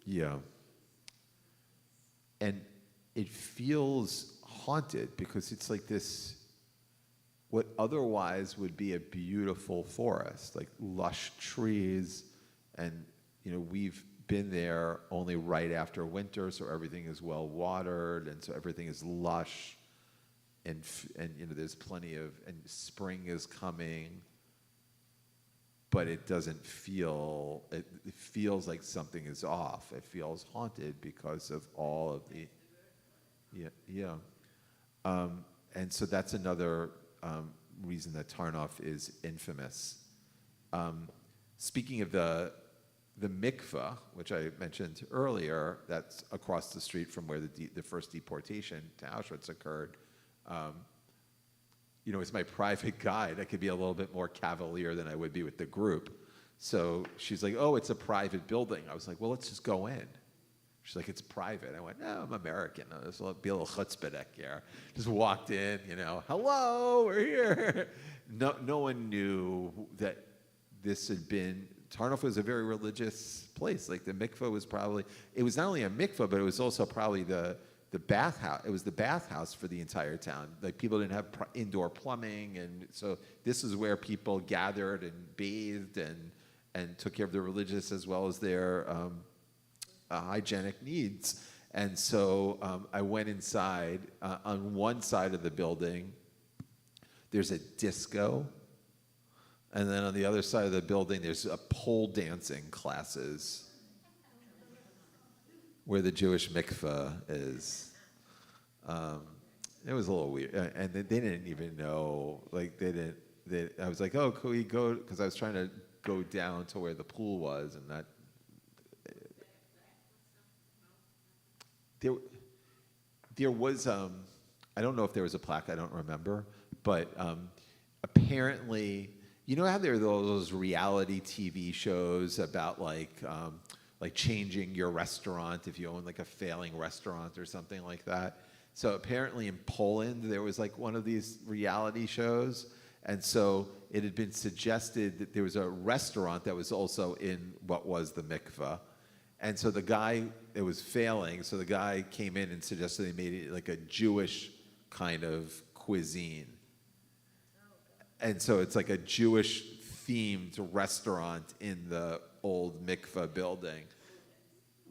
Yeah. And it feels haunted because it's like this, what otherwise would be a beautiful forest, like lush trees, and we've been there only right after winter, so everything is well watered, and so everything is lush, and there's plenty of, and spring is coming, but it doesn't feel, it feels like something is off. It feels haunted because of all of the, and so that's another reason that Tarnow is infamous. Speaking of the mikveh, which I mentioned earlier, that's across the street from where the first deportation to Auschwitz occurred. As my private guide, I could be a little bit more cavalier than I would be with the group. So she's like, "Oh, it's a private building." I was like, "Well, let's just go in." She's like, "It's private." I went, "No, I'm American. I'll be a little chutzpah here." Just walked in, "Hello, we're here." No one knew that this had been, Tarnow was a very religious place. Like the mikveh was probably, it was not only a mikveh, but it was also probably the bathhouse. It was the bathhouse for the entire town. Like people didn't have indoor plumbing, and so this is where people gathered and bathed and took care of their religious as well as their hygienic needs. And so I went inside. On one side of the building, there's a disco. And then on the other side of the building, there's a pole dancing classes where the Jewish mikveh is. It was a little weird. And they didn't even know, like I was like, "Oh, could we go?" Because I was trying to go down to where the pool was, and that. There was, I don't know if there was a plaque, I don't remember, but apparently, you know how there are those reality TV shows about like like changing your restaurant if you own like a failing restaurant or something like that. So apparently in Poland, there was like one of these reality shows. And so it had been suggested that there was a restaurant that was also in what was the mikveh. And so the guy, it was failing, so the guy came in and suggested they made it like a Jewish kind of cuisine. And so it's like a Jewish themed restaurant in the old mikveh building.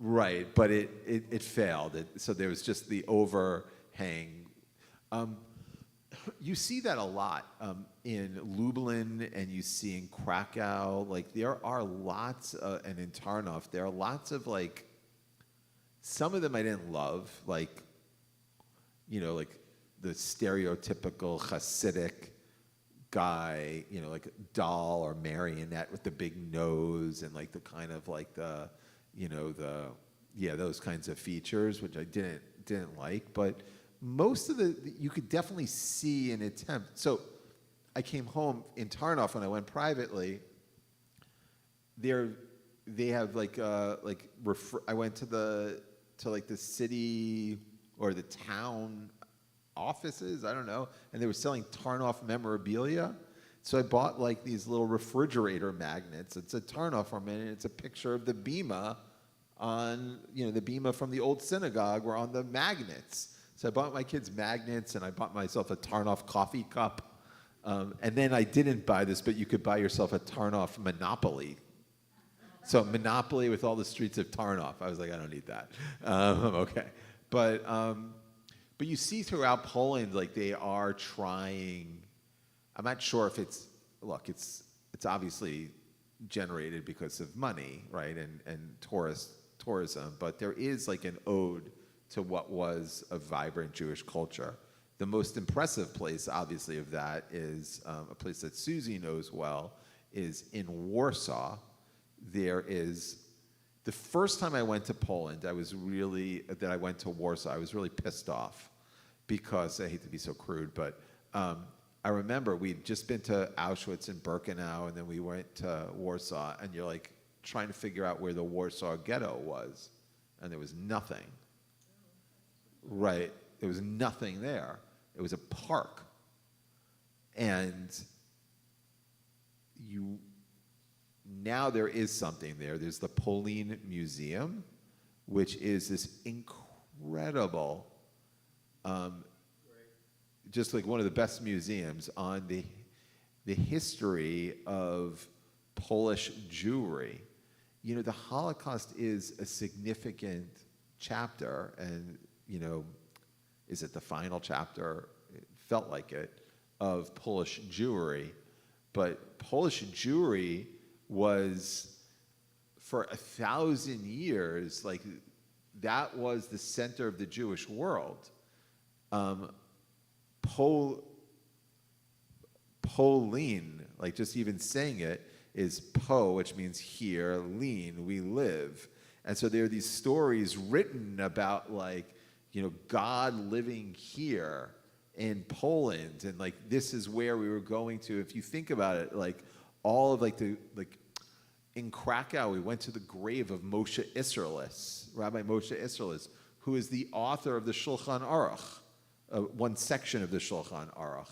Right, but it failed. So there was just the overhang. You see that a lot in Lublin, and you see in Krakow. Like there are lots, and in Tarnów, there are lots of like. Some of them I didn't love, like, you know, like the stereotypical Hasidic guy, you know, like doll or marionette with the big nose and like the kind of like the, you know, those kinds of features, which I didn't like, but. Most of you could definitely see an attempt. So I came home in Tarnów when I went privately. They have I went to the city or the town offices, I don't know, and they were selling Tarnów memorabilia. So I bought like these little refrigerator magnets. It's a Tarnów ornament, and it's a picture of the bima on, you know, the bima from the old synagogue were on the magnets. So I bought my kids magnets, and I bought myself a Tarnów coffee cup. And then I didn't buy this, but you could buy yourself a Tarnów Monopoly. So Monopoly with all the streets of Tarnów. I was like, I don't need that. Okay. But you see throughout Poland, like they are trying, I'm not sure if it's obviously generated because of money, right, and tourism, but there is like an ode to what was a vibrant Jewish culture. The most impressive place, obviously, of that is a place that Susie knows well, is in Warsaw. There is, the first time I went to Poland, I was really pissed off because, I hate to be so crude, but I remember we'd just been to Auschwitz and Birkenau, and then we went to Warsaw, and you're like trying to figure out where the Warsaw Ghetto was, and there was nothing. Right, there was nothing there. It was a park. And now there is something there. There's the Polin Museum, which is this incredible, just like one of the best museums on the history of Polish Jewry. You know, the Holocaust is a significant chapter, and you know, is it the final chapter? It felt like it, of Polish Jewry. But Polish Jewry was, for 1,000 years, like, that was the center of the Jewish world. Polin, like just even saying it, is po, which means here, lean, we live. And so there are these stories written about, like, you know, God living here in Poland, and like this is where we were going to. If you think about it, like all of in Krakow, we went to the grave of Moshe Isserles, Rabbi Moshe Isserles, who is the author of the Shulchan Aruch, one section of the Shulchan Aruch.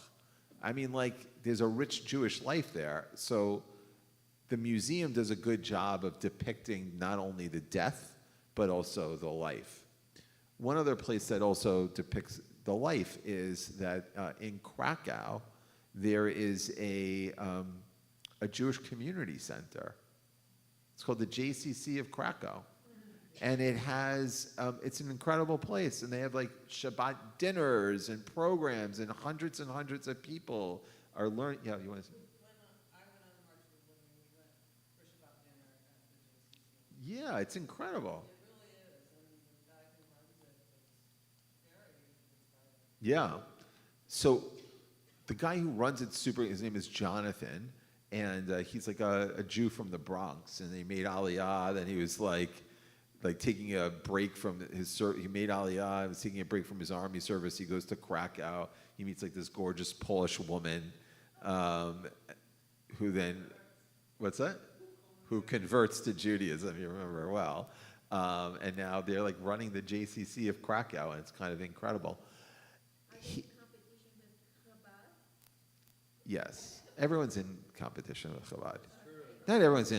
I mean, like, there's a rich Jewish life there. So the museum does a good job of depicting not only the death, but also the life. One other place that also depicts the life is that in Krakow, there is a Jewish community center. It's called the JCC of Krakow. And it has, it's an incredible place. And they have like Shabbat dinners and programs, and hundreds of people are learning. Yeah, you want to say? I went on March of the Living, we went for Shabbat dinner at the JCC. Yeah, it's incredible. It really is, and the guy who runs it is very inspiring. Yeah. So the guy who runs it, his name is Jonathan, and he's like a Jew from the Bronx, and he made Aliyah, and he was like taking a break from he made Aliyah, he was taking a break from his army service. He goes to Krakow. He meets like this gorgeous Polish woman, who then, what's that? who converts to Judaism, you remember well. And now they're like running the JCC of Krakow, and it's kind of incredible. Yes, everyone's in competition with Chabad. Not everyone's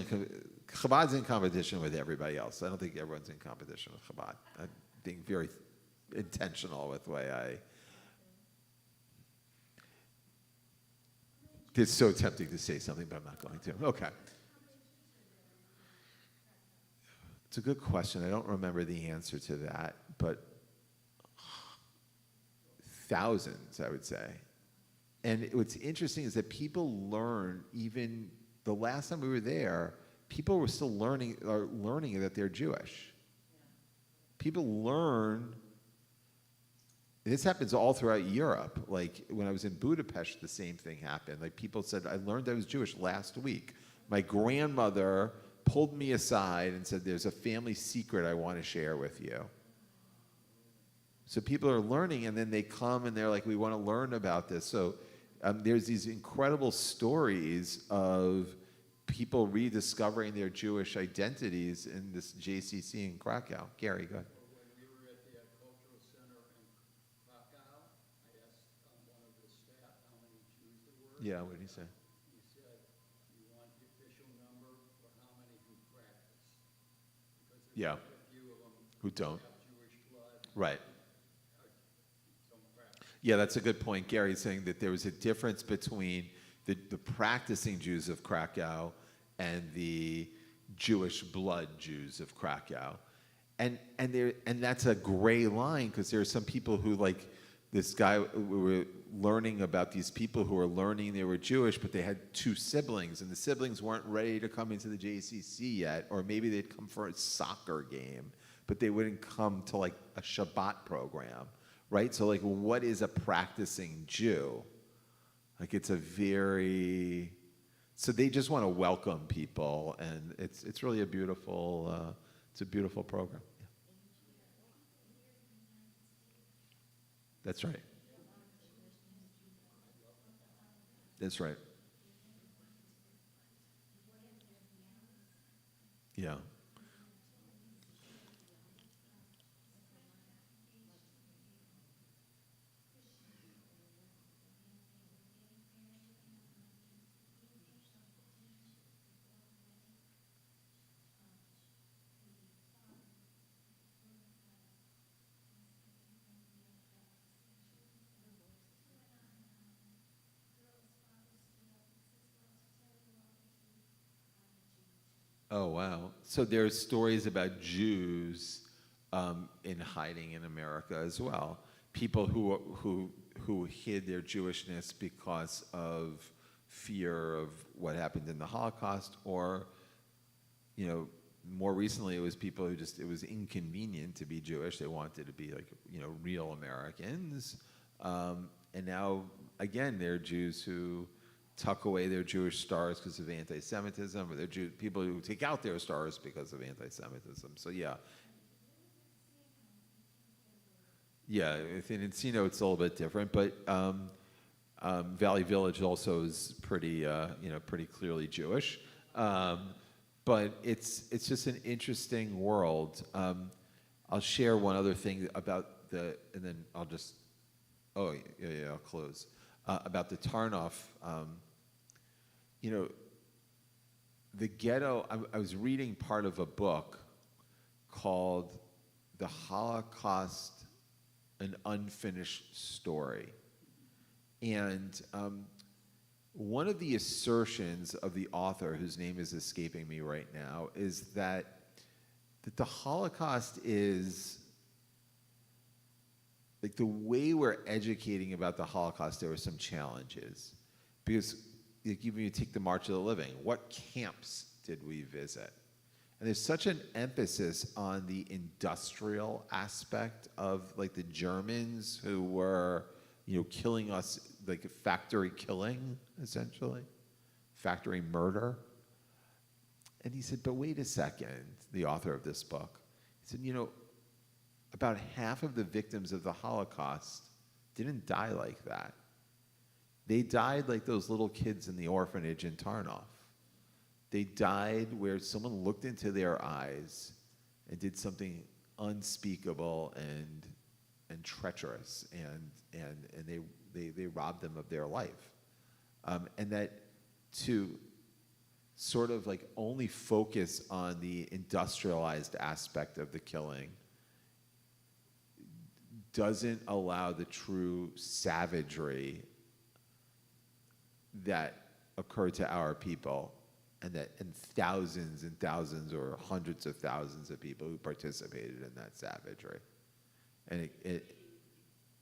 Chabad's in competition with everybody else. I don't think everyone's in competition with Chabad. I'm being very intentional with the way I. It's so tempting to say something, but I'm not going to. Okay. It's a good question. I don't remember the answer to that, but thousands, I would say. And what's interesting is that people learn, even the last time we were there, people were still learning that they're Jewish. People learn. This happens all throughout Europe. Like when I was in Budapest, the same thing happened. Like people said, I learned I was Jewish last week. My grandmother pulled me aside and said, there's a family secret I want to share with you. So people are learning, and then they come and they're like, we want to learn about this. So there's these incredible stories of people rediscovering their Jewish identities in this JCC in Krakow. Gary, go ahead. When we were at the Cultural Center in Krakow, I asked one of the staff how many Jews there were. Yeah, what did he say? He said, you want the official number or how many who practice? Because there's Yeah. quite a few of them Who don't. have Jewish blood. Right. Don't practice. Yeah, that's a good point. Gary's saying that there was a difference between the practicing Jews of Krakow and the Jewish blood Jews of Krakow. And that's a gray line, because there are some people who, like this guy, we were learning about these people who were learning they were Jewish, but they had two siblings, and the siblings weren't ready to come into the JCC yet, or maybe they'd come for a soccer game, but they wouldn't come to like a Shabbat program, right? So like, what is a practicing Jew? Like it's a very, so they just want to welcome people, and it's really a beautiful, it's a beautiful program. Yeah. That's right. That's right. Yeah. Oh, wow. So there's stories about Jews in hiding in America as well. People who hid their Jewishness because of fear of what happened in the Holocaust, or, you know, more recently it was people who just, it was inconvenient to be Jewish. They wanted to be like, you know, real Americans. And now, again, there are Jews who tuck away their Jewish stars because of anti-Semitism, or they're people who take out their stars because of anti-Semitism. So yeah. Yeah, in Encino it's a little bit different, but Valley Village also is pretty, you know, pretty clearly Jewish. But it's just an interesting world. I'll share one other thing about and then I'll just, I'll close. About the Tarnoff, you know, the ghetto, I was reading part of a book called The Holocaust, An Unfinished Story. And one of the assertions of the author, whose name is escaping me right now, is that the Holocaust is, like the way we're educating about the Holocaust, there were some challenges. Because like, even you take the March of the Living, what camps did we visit? And there's such an emphasis on the industrial aspect of like the Germans who were, you know, killing us, like factory killing, essentially, factory murder. And he said, but wait a second, the author of this book, he said, you know, about half of the victims of the Holocaust didn't die like that. They died like those little kids in the orphanage in Tarnoff. They died where someone looked into their eyes and did something unspeakable and treacherous, and they robbed them of their life. And that to sort of like only focus on the industrialized aspect of the killing doesn't allow the true savagery that occurred to our people, and thousands or hundreds of thousands of people who participated in that savagery. And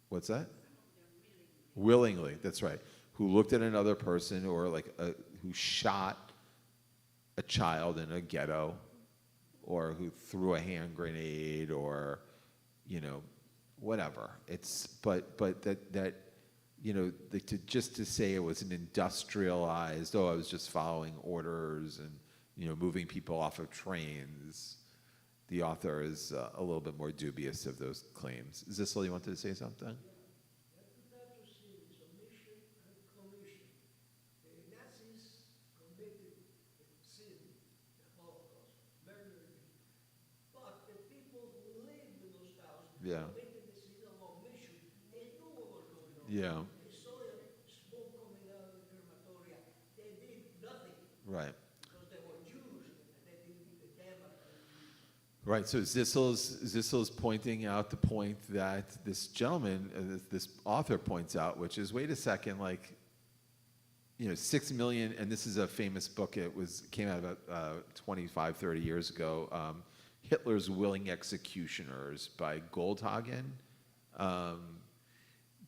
what's that? Willingly, that's right. Who looked at another person, or like who shot a child in a ghetto, or who threw a hand grenade, or, you know, whatever. But that you know, just to say it was an industrialized, I was just following orders and, you know, moving people off of trains. The author is a little bit more dubious of those claims. Zissel, you wanted to say something? Patriotism is a mission and commission. The Nazis committed sin, the Holocaust, murdered people. But the people who lived in those towns Yeah. committed the sin of omission. They knew what was going on. Yeah. They saw the smoke coming out of the crematoria. They did nothing Right. because they were Jews and they didn't give a damn about it. Right, so Zissel's pointing out the point that this gentleman, this author points out, which is, wait a second, like, you know, 6 million, and this is a famous book, came out about 25, 30 years ago, Hitler's Willing Executioners by Goldhagen.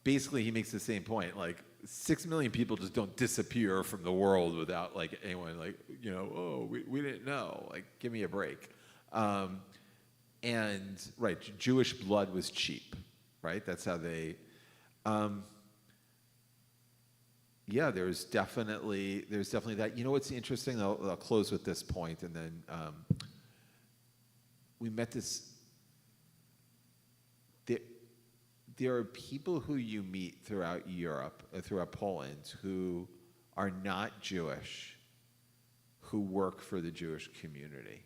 Basically, he makes the same point, like, 6 million people just don't disappear from the world without, like, anyone, like, you know, oh, we didn't know, like, give me a break. And right, Jewish blood was cheap, right? That's how they. Yeah, there's definitely that. You know what's interesting? I'll close with this point, and then we met this. There are people who you meet throughout Europe, throughout Poland, who are not Jewish, who work for the Jewish community.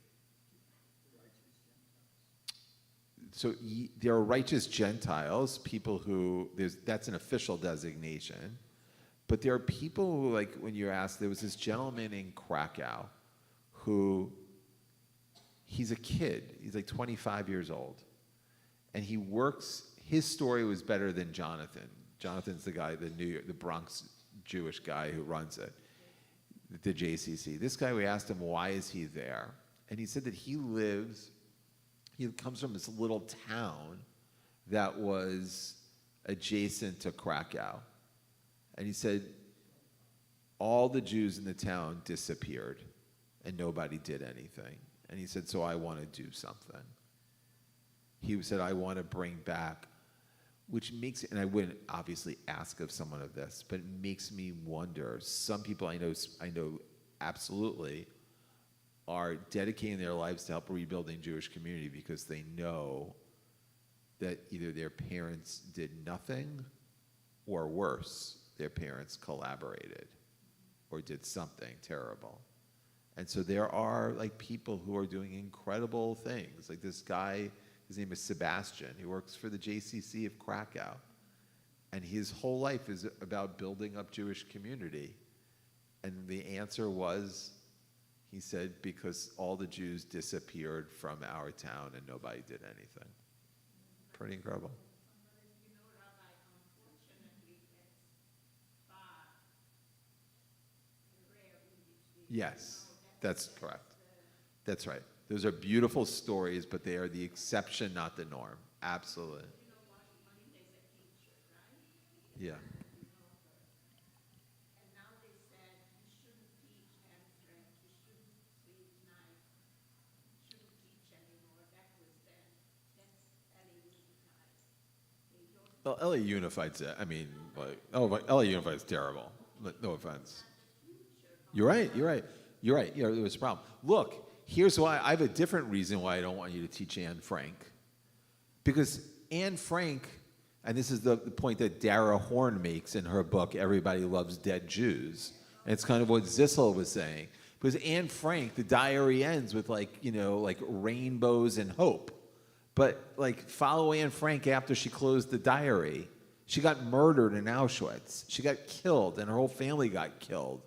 So there are righteous Gentiles, people who, that's an official designation, but there are people who, like, when you ask, there was this gentleman in Krakow who, he's a kid, he's like 25 years old, and he works, his story was better than Jonathan. Jonathan's the guy, the Bronx Jewish guy who runs it, the JCC. This guy, we asked him, why is he there? And he said that he comes from this little town that was adjacent to Krakow. And he said, all the Jews in the town disappeared and nobody did anything. And he said, so I want to do something. He said, I want to bring back, which makes, and I wouldn't obviously ask of someone of this, but it makes me wonder, some people I know absolutely are dedicating their lives to help rebuilding Jewish community because they know that either their parents did nothing, or worse, their parents collaborated or did something terrible. And so there are, like, people who are doing incredible things. Like this guy, his name is Sebastian. He works for the JCC of Krakow. And his whole life is about building up Jewish community. And the answer was, he said, because all the Jews disappeared from our town and nobody did anything. Pretty incredible. You know, Rabbi, unfortunately, that's far rare in between. Yes, that's correct. That's right. Those are beautiful stories, but they are the exception, not the norm. Absolutely. You know, one is a teacher, right? Yeah. And now they said you shouldn't teach Anne Frank, you shouldn't teach Knight, you shouldn't teach anymore. That was then. That's LA Unified. They don't. Well, LA Unified's, I mean, like, LA Unified's terrible. No offense. You're right. Yeah, there was a problem. Look, here's why. I have a different reason why I don't want you to teach Anne Frank. Because Anne Frank, and this is the point that Dara Horn makes in her book, Everybody Loves Dead Jews. And it's kind of what Zissel was saying. Because Anne Frank, the diary ends with like, you know, like rainbows and hope. But like follow Anne Frank after she closed the diary. She got murdered in Auschwitz. She got killed and her whole family got killed.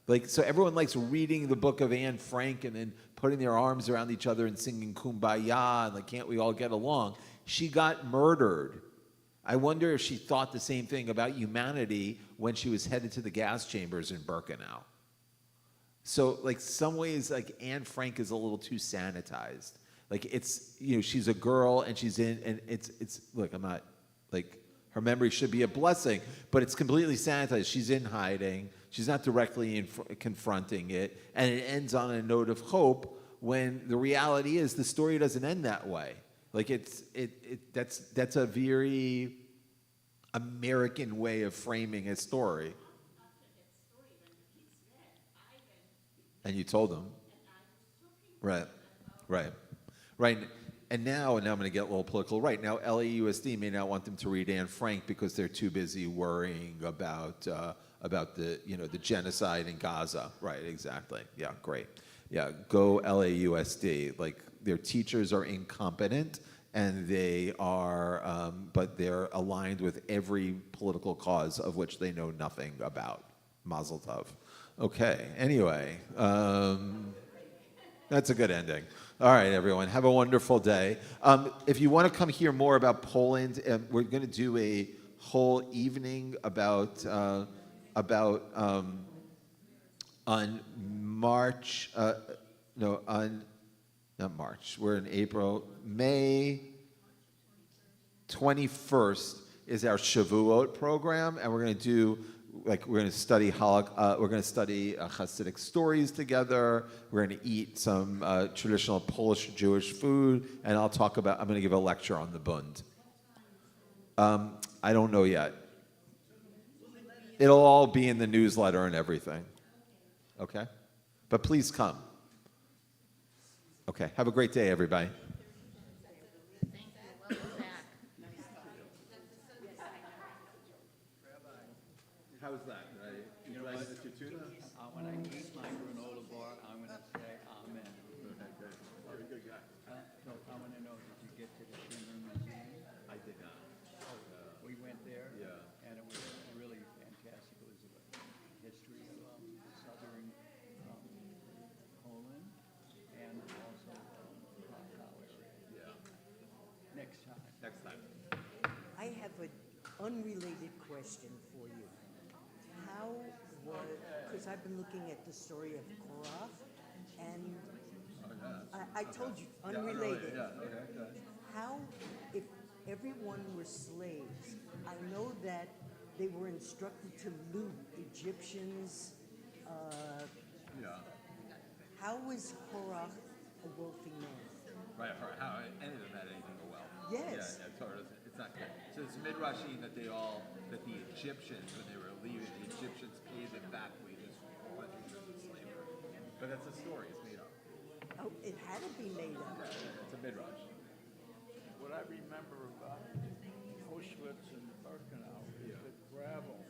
Like, so everyone likes reading the book of Anne Frank and then putting their arms around each other and singing Kumbaya and like, can't we all get along? She got murdered. I wonder if she thought the same thing about humanity when she was headed to the gas chambers in Birkenau. So, like, some ways, like, Anne Frank is a little too sanitized. Like, it's, you know, she's a girl and she's in, and it's, look, I'm not, like, her memory should be a blessing, but it's completely sanitized. She's in hiding. She's not directly confronting it. And it ends on a note of hope when the reality is the story doesn't end that way. Like, that's a very American way of framing a story. And you told them. Right, right, right. And now I'm going to get a little political. Right now, LAUSD may not want them to read Anne Frank because they're too busy worrying about the, you know, the genocide in Gaza. Right, exactly. Yeah, great. Yeah, go LAUSD. Like, their teachers are incompetent, and they are, but they're aligned with every political cause of which they know nothing about. Mazel tov. Okay, anyway, that's a good ending. All right, everyone, have a wonderful day. If you want to come hear more about Poland, we're going to do a whole evening about on March, not March, we're in April, May 21st is our Shavuot program, and we're going to do, like, we're going to study Hasidic stories together. We're going to eat some traditional Polish Jewish food, and I'm going to give a lecture on the Bund. I don't know yet. It'll all be in the newsletter and everything. Okay? But please come. Okay, have a great day, everybody. How's that? You know what? When I eat my granola bar, I'm going to say amen. Okay, good. Very good guy. So I want to know, did you get to the Schumer Museum? I did not. We went there. Yeah. And it was really fantastic. It was a history of southern Poland and also Krakow area. Yeah. Next time. Next time. I have an unrelated question for you. How was, because I've been looking at the story of Korah, and I told you, unrelated. How, if everyone were slaves, I know that they were instructed to loot Egyptians. How was Korah a wealthy man? Right, how any of them had anything go well. Yes. Yeah, Torah doesn't, it's not good. So it's midrashim that the Egyptians, when they were leaving, the Egyptians paid them back wages for 400 years of slavery. But that's a story, it's made up. Oh, it had to be made up. It's a midrash. What I remember about Auschwitz and Birkenau is the gravel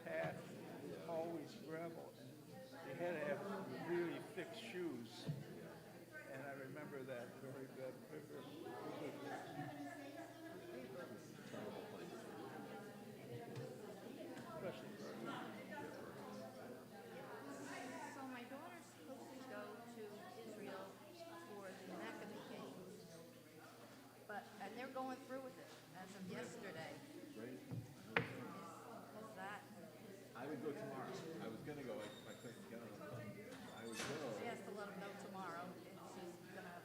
path was always gravel, and they had to have really thick shoes. And I remember that very vividly. Especially Birkenau. So my daughter's supposed to go to Israel for the Maccabee Kings, and they're going through with it as of yesterday. What's that? I would go tomorrow. I was going to go, I couldn't get on the plane. I would go. She has to let them know tomorrow. She's gonna.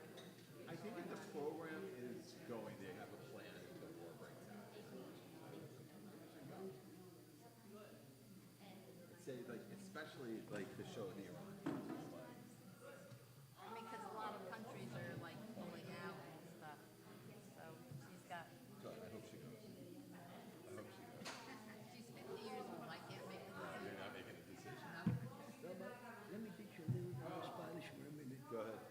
I think if the program is going, they have a plan until war breaks out. Say, like, especially, like, the show in Iran. I mean, because a lot of countries are like pulling out and stuff. So she's got. Good, I hope she goes. I hope she goes. She's 50 years old. I can't make a decision. You're not making a decision. Let me teach you a little bit of Spanish for a minute. Go ahead.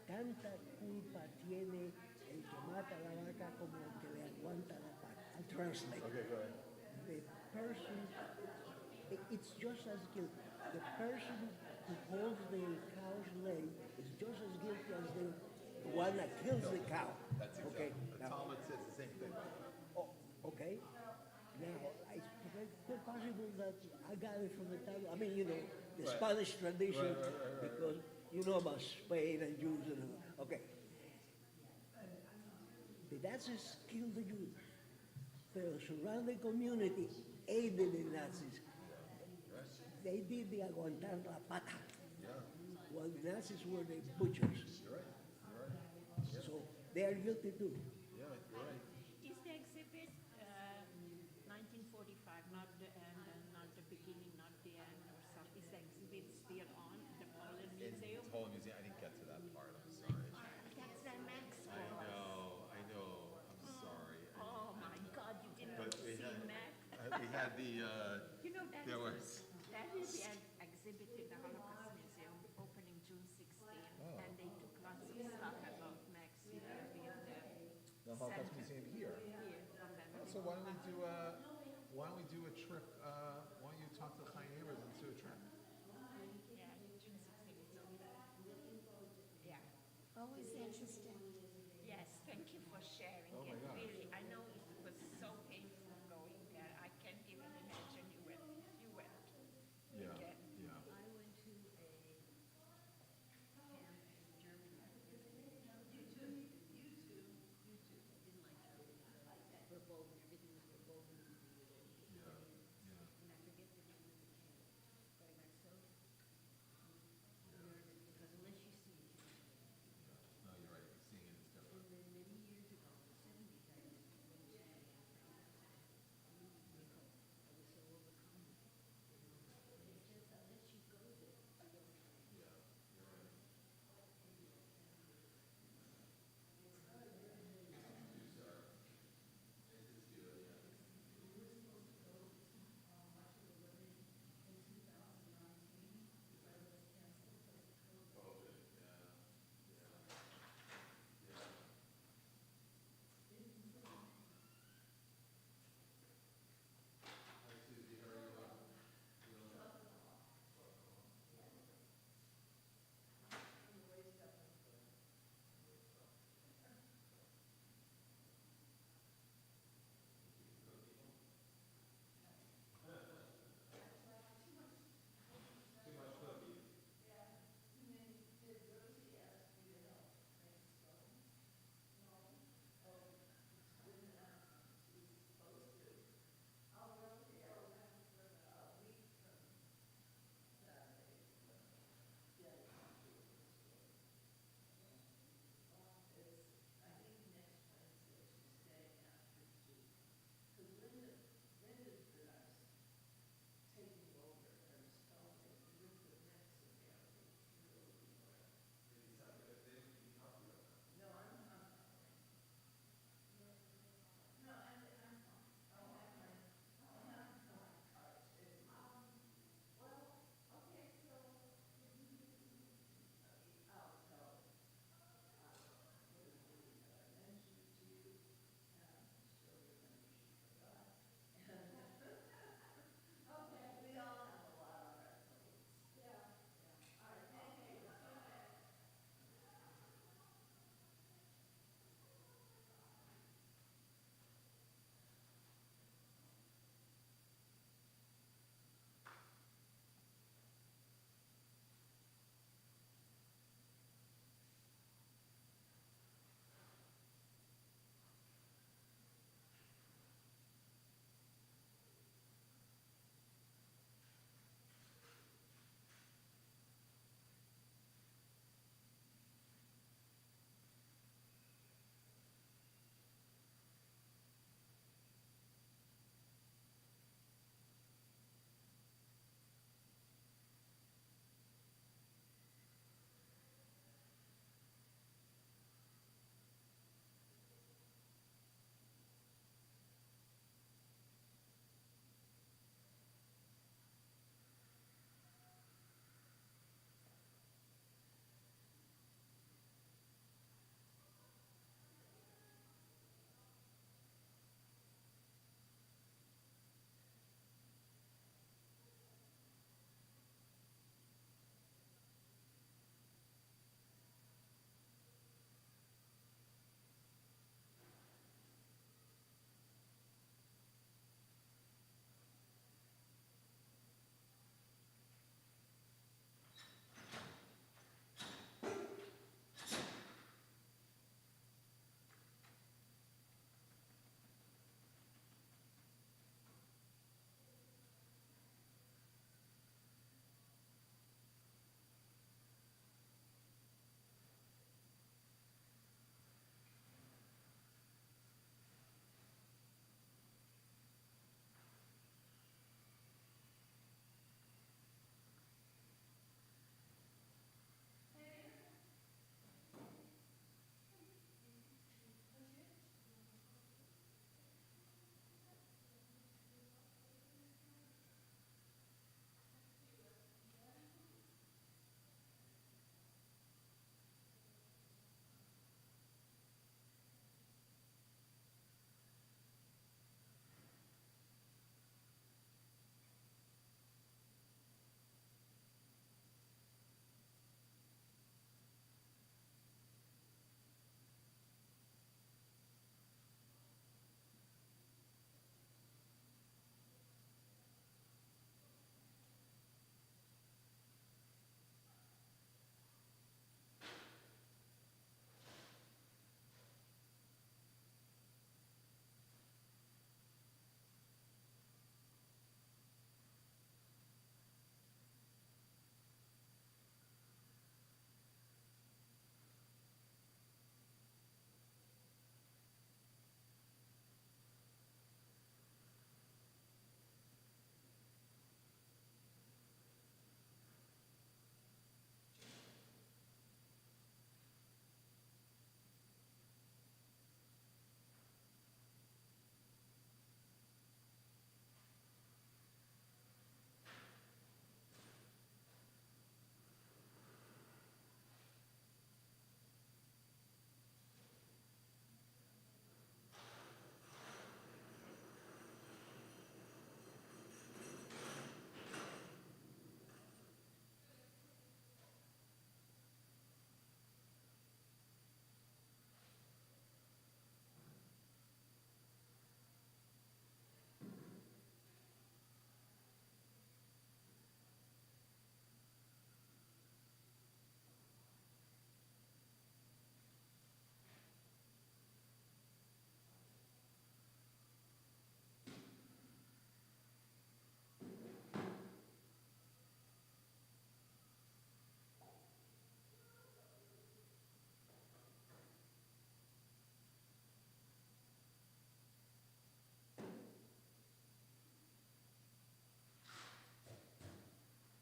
Tanta culpa tiene el que mata la vaca como el que le aguanta la vaca. I'll translate. Okay, go ahead. The person, it's just as guilty. the person who holds the cow's leg is just as guilty as the one that kills the cow. That's Okay. The Now, Talmud says the same thing. oh, okay. Now, it's quite possible that I got it from the Talmud. I mean, you know, the Spanish tradition, because you know about Spain and Jews and all. Okay. The Nazis killed the Jews. The surrounding community aided the Nazis. They did the aguantar la pata. While the Nazis were the butchers. So they are guilty too. Is the exhibit 1945, not the end, and not the beginning, not the end, or something? Is the exhibit still on the Poland Museum? Whole museum, I didn't get to that part, I'm sorry. That's the Max I know, I'm sorry. Oh my God, you didn't But we see had- Mac? We had the, You know, that there is, was- that is the exhibit in the Holocaust Museum, opening June 16, and they took lots of stuff about Max Sitter in the Holocaust Museum here. Here, from them. So why don't we do a trip, why don't you talk to Chaim Neighbors and do a trip? Yeah, June 16 is over. Yeah. Always interesting.